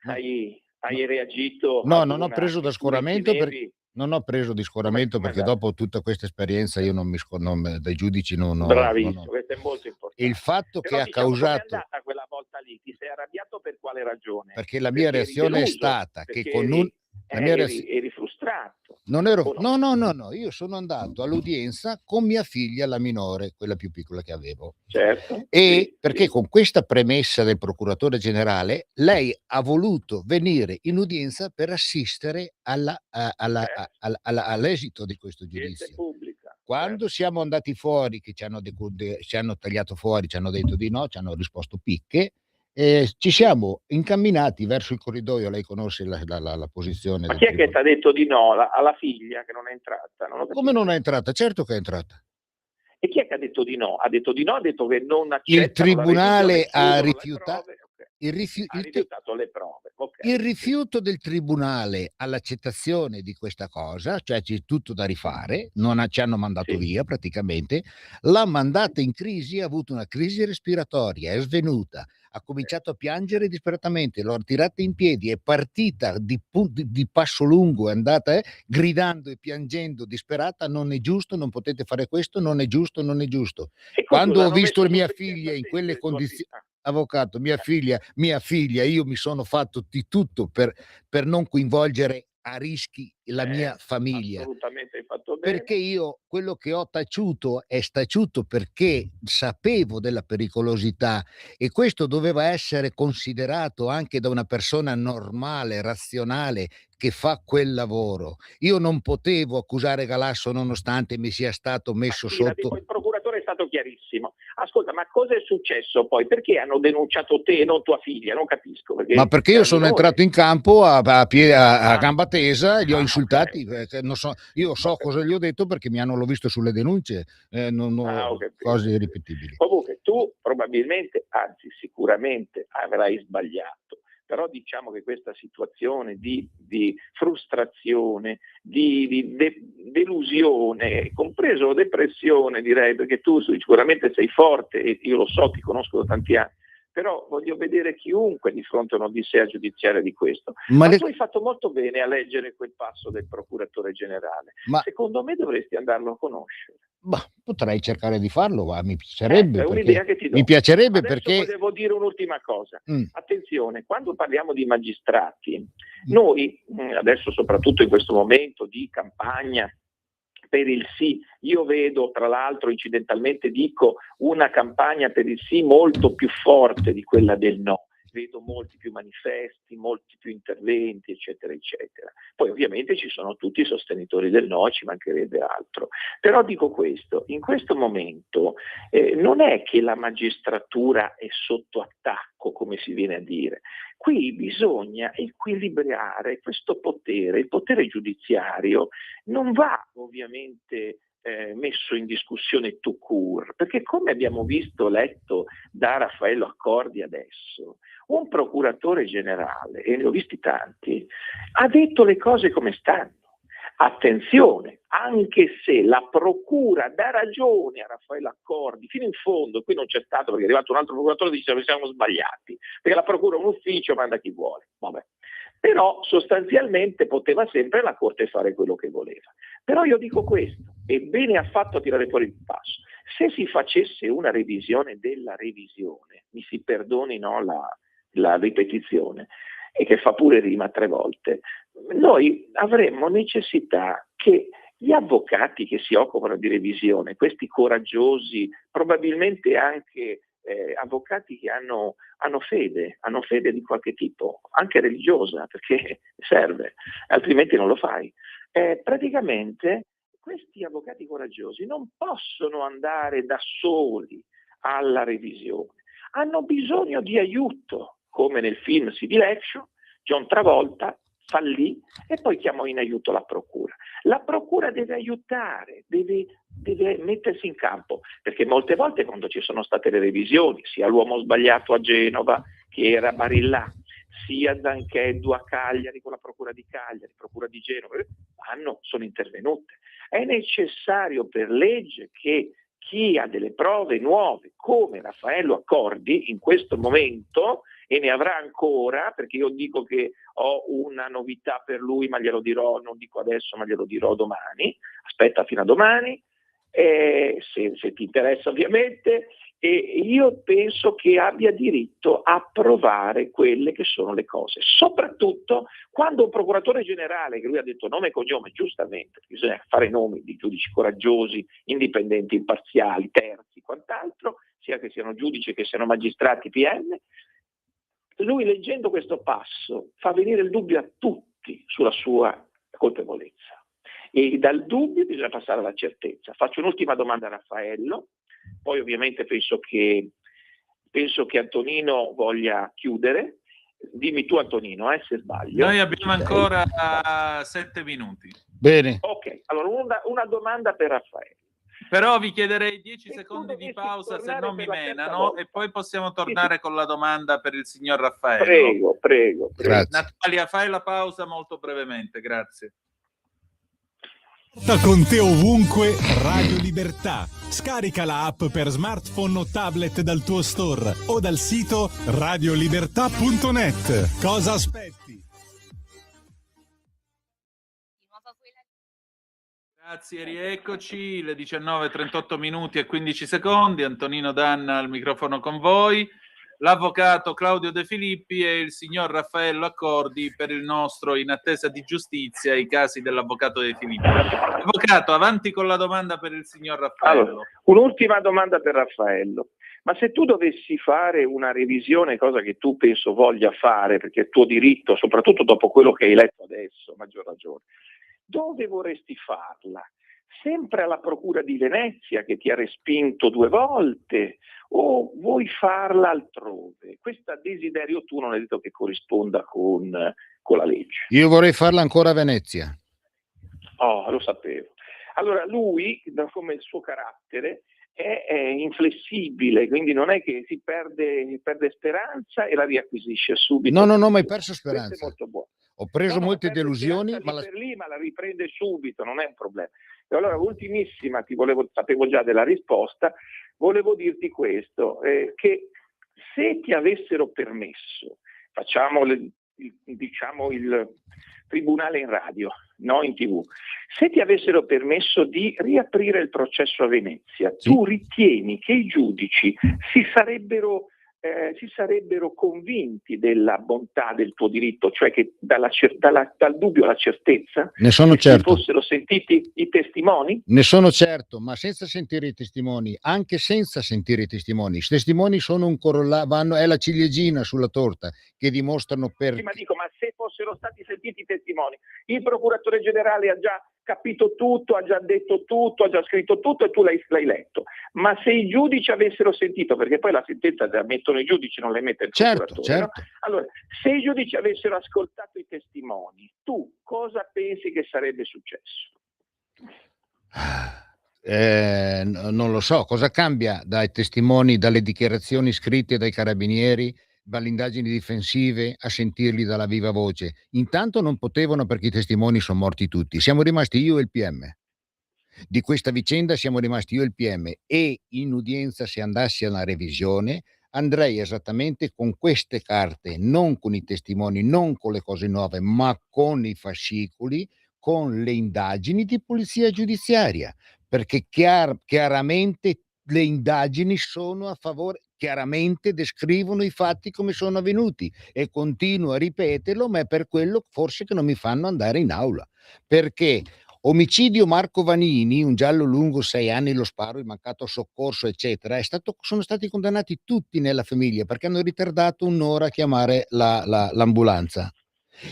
hai reagito No, ad non ho una preso da che tu scoramento ritenevi... non ho preso di scoramento Come perché dai? dopo tutta questa esperienza io dai giudici non ho. Bravissimo, questo è molto importante. Il fatto che Però ha diciamo, com'è causato, andata quella volta lì? Ti sei arrabbiato per quale ragione? perché la mia Perché eri reazione è deluso, stata che perché con un la mia eri frustrato. non ero o no? no, io sono andato all'udienza con mia figlia, la minore, quella più piccola che avevo. Certo. E sì, perché sì. con questa premessa del procuratore generale, lei ha voluto venire in udienza per assistere all'esito di questo Udienza giudizio. pubblica. Quando siamo andati fuori, che ci hanno tagliato fuori, ci hanno detto di no, ci hanno risposto picche, ci siamo incamminati verso il corridoio. Lei conosce la posizione Ma del chi è che ti tribunale. ha detto di no? Alla figlia che non è entrata? Non ho Come capito. non è entrata? Certo che è entrata. E chi è che ha detto di no? Ha detto di no, ha detto che non accettano Il tribunale la ha revisione, rifiutato. ha rifiutato le prove. Okay. Il rifiuto del tribunale all'accettazione di questa cosa, cioè c'è tutto da rifare, ci hanno mandato via praticamente, l'ha mandata in crisi, ha avuto una crisi respiratoria, è svenuta, ha cominciato a piangere disperatamente, l'ho tirata in piedi, è partita di passo lungo, è andata gridando e piangendo disperata: non è giusto, non potete fare questo, non è giusto, non è giusto. Quando ho visto mia figlia in quelle condizioni, avvocato, mia figlia, io mi sono fatto di tutto per non coinvolgere a rischi la mia famiglia. Assolutamente, hai fatto bene. Perché io quello che ho taciuto è staciuto perché sapevo della pericolosità, e questo doveva essere considerato anche da una persona normale, razionale, che fa quel lavoro. Io non potevo accusare Galasso nonostante mi sia stato messo sotto. Il procuratore è stato chiarissimo. Ascolta, ma cosa è successo poi? Perché hanno denunciato te e non tua figlia? Non capisco. Ma perché io sono entrato in campo a gamba tesa e li ho insultati. Non so, io so cosa gli ho detto perché l'ho visto sulle denunce, non ho cose irripetibili. Comunque tu probabilmente, anzi sicuramente avrai sbagliato, però diciamo che questa situazione di frustrazione, di delusione, compreso depressione, direi, perché tu sicuramente sei forte e io lo so, ti conosco da tanti anni, però voglio vedere chiunque di fronte a un'odissea giudiziaria di questo. Ma tu hai fatto molto bene a leggere quel passo del procuratore generale. Secondo me dovresti andarlo a conoscere. Potrei cercare di farlo, ma mi piacerebbe. È un'idea che ti do. Mi piacerebbe. Adesso perché volevo dire un'ultima cosa. Attenzione, quando parliamo di magistrati, noi adesso soprattutto in questo momento di campagna per il sì, io vedo, tra l'altro incidentalmente dico, una campagna per il sì molto più forte di quella del no. Vedo molti più manifesti, molti più interventi, eccetera, eccetera. Poi ovviamente ci sono tutti i sostenitori del no, ci mancherebbe altro. Però dico questo, in questo momento non è che la magistratura è sotto attacco, come si viene a dire. Qui bisogna equilibrare questo potere. Il potere giudiziario non va ovviamente messo in discussione tout court, perché come abbiamo letto da Raffaello Accordi adesso, un procuratore generale, e ne ho visti tanti, ha detto le cose come stanno. Attenzione, anche se la procura dà ragione a Raffaello Accordi fino in fondo, qui non c'è stato perché è arrivato un altro procuratore e dice che siamo sbagliati, perché la procura è un ufficio, manda chi vuole, vabbè. Però sostanzialmente poteva sempre la Corte fare quello che voleva. Però io dico questo, e bene ha fatto a tirare fuori il passo. Se si facesse una revisione della revisione, mi si perdoni la ripetizione, e che fa pure rima 3 volte, noi avremmo necessità che gli avvocati che si occupano di revisione, questi coraggiosi, probabilmente anche avvocati che hanno fede di qualche tipo, anche religiosa, perché serve, altrimenti non lo fai. Praticamente questi avvocati coraggiosi non possono andare da soli alla revisione, hanno bisogno di aiuto, come nel film CD Lection, John Travolta fallì e poi chiamò in aiuto la procura. La procura deve aiutare, deve mettersi in campo, perché molte volte quando ci sono state le revisioni, sia l'uomo sbagliato a Genova che era Barillà, sia Zancheddu a Cagliari con la procura di Cagliari, procura di Genova, sono intervenute. È necessario per legge che chi ha delle prove nuove come Raffaello Accordi in questo momento, e ne avrà ancora, perché io dico che ho una novità per lui, ma glielo dirò, non dico adesso, ma glielo dirò domani, aspetta fino a domani, se ti interessa ovviamente, e io penso che abbia diritto a provare quelle che sono le cose, soprattutto quando un procuratore generale, che lui ha detto nome e cognome, giustamente, bisogna fare nomi di giudici coraggiosi, indipendenti, imparziali, terzi, quant'altro, sia che siano giudici che siano magistrati, PM, lui leggendo questo passo fa venire il dubbio a tutti sulla sua colpevolezza, e dal dubbio bisogna passare alla certezza. Faccio un'ultima domanda a Raffaello, poi ovviamente penso che Antonino voglia chiudere. Dimmi tu, Antonino, se sbaglio. Noi abbiamo ancora 7 minuti. Bene. Ok, allora una domanda per Raffaello. Però vi chiederei 10 secondi di pausa, se no mi menano, e poi possiamo tornare con la domanda per il signor Raffaello. Prego. Grazie. Natalia, fai la pausa molto brevemente, grazie. Porta con te ovunque Radio Libertà. Scarica la app per smartphone o tablet dal tuo store o dal sito radiolibertà.net. Cosa aspetti? Grazie, rieccoci, le 19:38 minuti e 15 secondi. Antonino Danna al microfono con voi, l'avvocato Claudio De Filippi e il signor Raffaello Accordi per il nostro In attesa di giustizia, i casi dell'avvocato De Filippi. Avvocato, avanti con la domanda per il signor Raffaello. Allora, un'ultima domanda per Raffaello. Ma se tu dovessi fare una revisione, cosa che tu penso voglia fare, perché è tuo diritto, soprattutto dopo quello che hai letto adesso, a maggior ragione, dove vorresti farla? Sempre alla Procura di Venezia, che ti ha respinto 2 volte, o vuoi farla altrove? Questo desiderio tu non è detto che corrisponda con la legge. Io vorrei farla ancora a Venezia. Oh, lo sapevo. Allora lui, come il suo carattere, è inflessibile, quindi non è che si perde speranza e la riacquisisce subito. No, mai perso speranza. Questo è molto buono. Ho preso molte delusioni, ma la riprende subito, non è un problema. E allora, ultimissima, sapevo già della risposta, volevo dirti questo, che se ti avessero permesso, facciamo il tribunale in radio, no in TV, se ti avessero permesso di riaprire il processo a Venezia, tu ritieni che i giudici si sarebbero convinti della bontà del tuo diritto, cioè che dal dubbio alla certezza, ne sono certo. Fossero sentiti i testimoni? Ne sono certo, ma senza sentire i testimoni, anche senza sentire i testimoni. I testimoni sono un è la ciliegina sulla torta che dimostrano per... Sì, ma se fossero stati sentiti i testimoni, il procuratore generale ha già capito tutto, ha già detto tutto, ha già scritto tutto e tu l'hai letto. Ma se i giudici avessero sentito, perché poi la sentenza la mettono i giudici, non la mette il procuratore. Certo. No? Allora, se i giudici avessero ascoltato i testimoni, tu cosa pensi che sarebbe successo? Non lo so, cosa cambia dai testimoni, dalle dichiarazioni scritte dai carabinieri, dalle indagini difensive a sentirli dalla viva voce. Intanto non potevano, perché i testimoni sono morti tutti. Siamo rimasti io e il PM. Di questa vicenda siamo rimasti io e il PM, e in udienza, se andassi alla revisione, andrei esattamente con queste carte, non con i testimoni, non con le cose nuove, ma con i fascicoli, con le indagini di polizia giudiziaria, perché chiaramente le indagini sono a favore, chiaramente descrivono i fatti come sono avvenuti, e continuo a ripeterlo, ma è per quello forse che non mi fanno andare in aula, perché omicidio Marco Vanini, un giallo lungo 6 anni, lo sparo, il mancato soccorso, eccetera, sono stati condannati tutti nella famiglia perché hanno ritardato un'ora a chiamare l'ambulanza.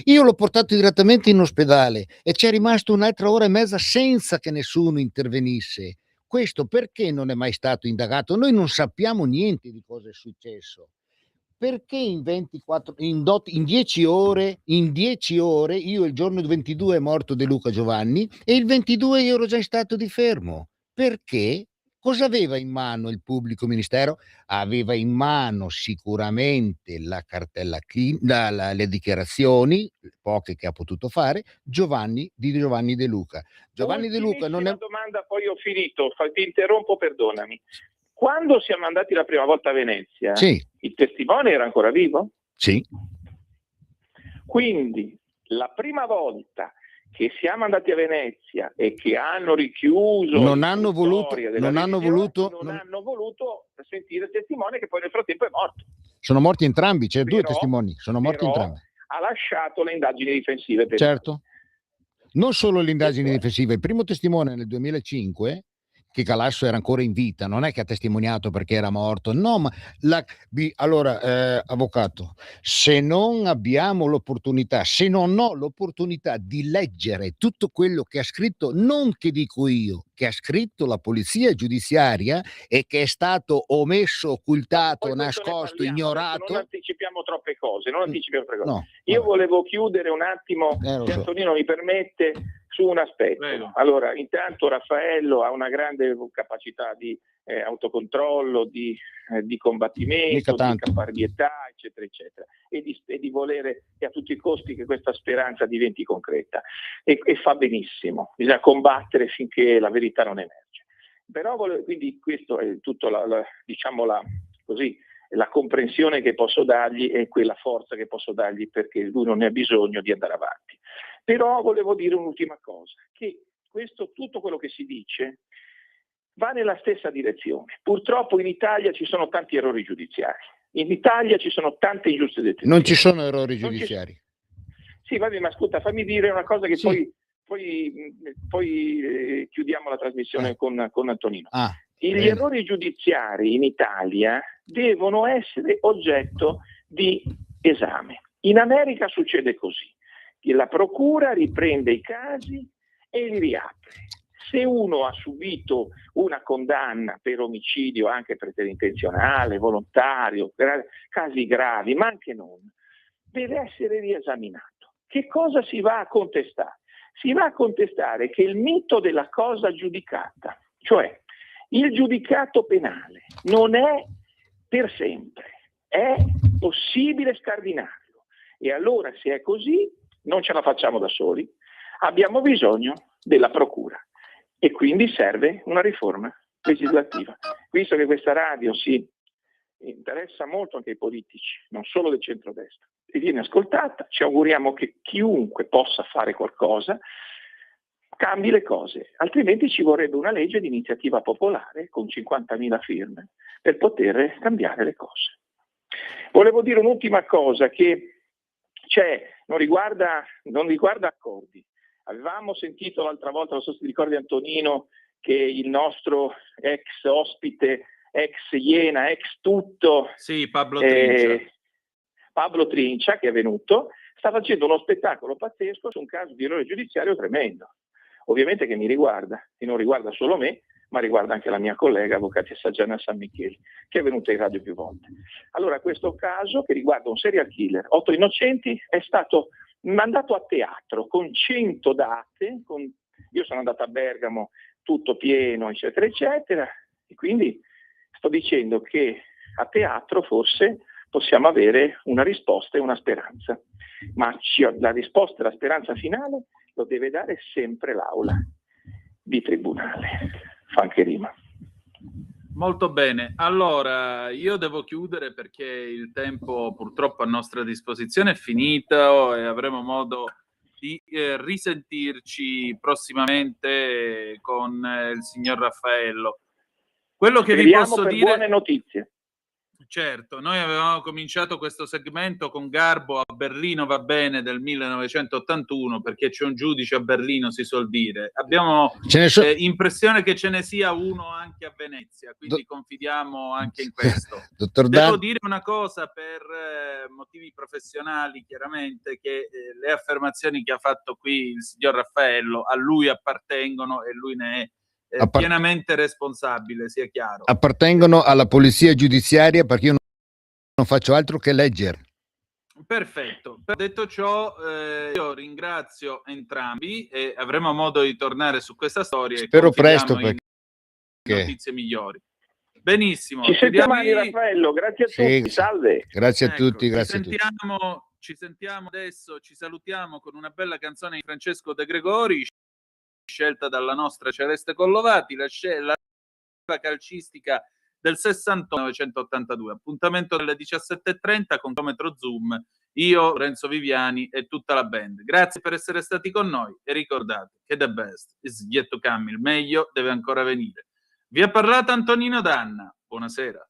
Io l'ho portato direttamente in ospedale e c'è rimasto un'altra ora e mezza senza che nessuno intervenisse. Questo perché non è mai stato indagato? Noi non sappiamo niente di cosa è successo. Perché in 10 ore, io il giorno 22 è morto De Luca Giovanni e il 22 io ero già in stato di fermo? Perché? Cosa aveva in mano il pubblico ministero? Aveva in mano sicuramente la cartella le dichiarazioni, poche che ha potuto fare, Giovanni De Luca. Giovanni De Luca non è... domanda, poi ho finito, ti interrompo, perdonami. Quando siamo andati la prima volta a Venezia, sì, il testimone era ancora vivo? Sì. Quindi la prima volta che siamo andati a Venezia e che hanno richiuso non hanno voluto sentire il testimone, che poi nel frattempo è morto. Sono morti entrambi, c'è due testimoni, sono morti entrambi. Ha lasciato le indagini difensive. Certo. Non solo le indagini difensive, il primo testimone nel 2005, che Galasso era ancora in vita, non è che ha testimoniato perché era morto, no, ma allora, avvocato, se non abbiamo l'opportunità, se non ho l'opportunità di leggere tutto quello che ha scritto, non che dico io, che ha scritto la polizia giudiziaria e che è stato omesso, occultato, nascosto, ignorato. Non anticipiamo troppe cose, No, io volevo chiudere un attimo, se Antonino mi permette, su un aspetto. Prego. Allora, intanto Raffaello ha una grande capacità di autocontrollo, di combattimento, di caparbietà, eccetera, eccetera, e di volere a tutti i costi che questa speranza diventi concreta, e fa benissimo. Bisogna combattere finché la verità non emerge. Però quindi questo è tutto la comprensione che posso dargli e quella forza che posso dargli, perché lui non ne ha bisogno di andare avanti. Però volevo dire un'ultima cosa, che tutto quello che si dice va nella stessa direzione. Purtroppo in Italia ci sono tanti errori giudiziari, in Italia ci sono tante ingiuste detenzioni. Non ci sono errori giudiziari. Sì, vabbè, ma ascolta, fammi dire una cosa che poi chiudiamo la trasmissione con Antonino. Gli errori giudiziari in Italia devono essere oggetto di esame. In America succede così. La procura riprende i casi e li riapre. Se uno ha subito una condanna per omicidio, anche preterintenzionale, volontario, per casi gravi, ma anche non, deve essere riesaminato. Che cosa si va a contestare? Si va a contestare che il mito della cosa giudicata, cioè il giudicato penale, non è per sempre, è possibile scardinarlo. E allora, se è così, non ce la facciamo da soli, abbiamo bisogno della procura e quindi serve una riforma legislativa. Visto che questa radio si interessa molto anche ai politici, non solo del centrodestra, e viene ascoltata, ci auguriamo che chiunque possa fare qualcosa cambi le cose, altrimenti ci vorrebbe una legge di iniziativa popolare con 50.000 firme per poter cambiare le cose. Volevo dire un'ultima cosa che non riguarda accordi. Avevamo sentito l'altra volta, non so se ti ricordi Antonino, che il nostro ex ospite, ex Iena, ex tutto, Pablo Trincia, che è venuto, sta facendo uno spettacolo pazzesco su un caso di errore giudiziario tremendo. Ovviamente che mi riguarda, e non riguarda solo me, ma riguarda anche la mia collega, avvocatessa Gianna San Micheli, che è venuta in radio più volte. Allora, questo caso, che riguarda un serial killer, 8 innocenti, è stato mandato a teatro con 100 date, io sono andato a Bergamo, tutto pieno, eccetera, eccetera, e quindi sto dicendo che a teatro forse possiamo avere una risposta e una speranza, ma la risposta e la speranza finale lo deve dare sempre l'aula di tribunale. Fa anche rima. Molto bene, allora io devo chiudere perché il tempo purtroppo a nostra disposizione è finito e avremo modo di risentirci prossimamente con il signor Raffaello. Quello che vi posso dire... buone notizie. Certo, noi avevamo cominciato questo segmento con Garbo a Berlino va bene del 1981, perché c'è un giudice a Berlino, si suol dire. Abbiamo impressione che ce ne sia uno anche a Venezia, quindi confidiamo anche in questo. Devo dire una cosa per motivi professionali, chiaramente, che le affermazioni che ha fatto qui il signor Raffaello a lui appartengono e lui ne è pienamente responsabile, sia chiaro. Appartengono alla polizia giudiziaria, perché io non faccio altro che leggere. Perfetto. Detto ciò, io ringrazio entrambi e avremo modo di tornare su questa storia. Spero presto, perché notizie migliori. Benissimo. Ci sentiamo chiudiamo domani, Raffaello. Grazie a tutti. Salve. Grazie a Ecco, tutti, grazie a tutti. Ci sentiamo adesso, ci salutiamo con una bella canzone di Francesco De Gregori, scelta dalla nostra Celeste Collovati, la calcistica del 1982. Appuntamento alle 17:30 con Cronometro Zoom, io, Renzo Viviani e tutta la band. Grazie per essere stati con noi e ricordate che the best is yet to come, il meglio deve ancora venire. Vi ha parlato Antonino Danna, buonasera.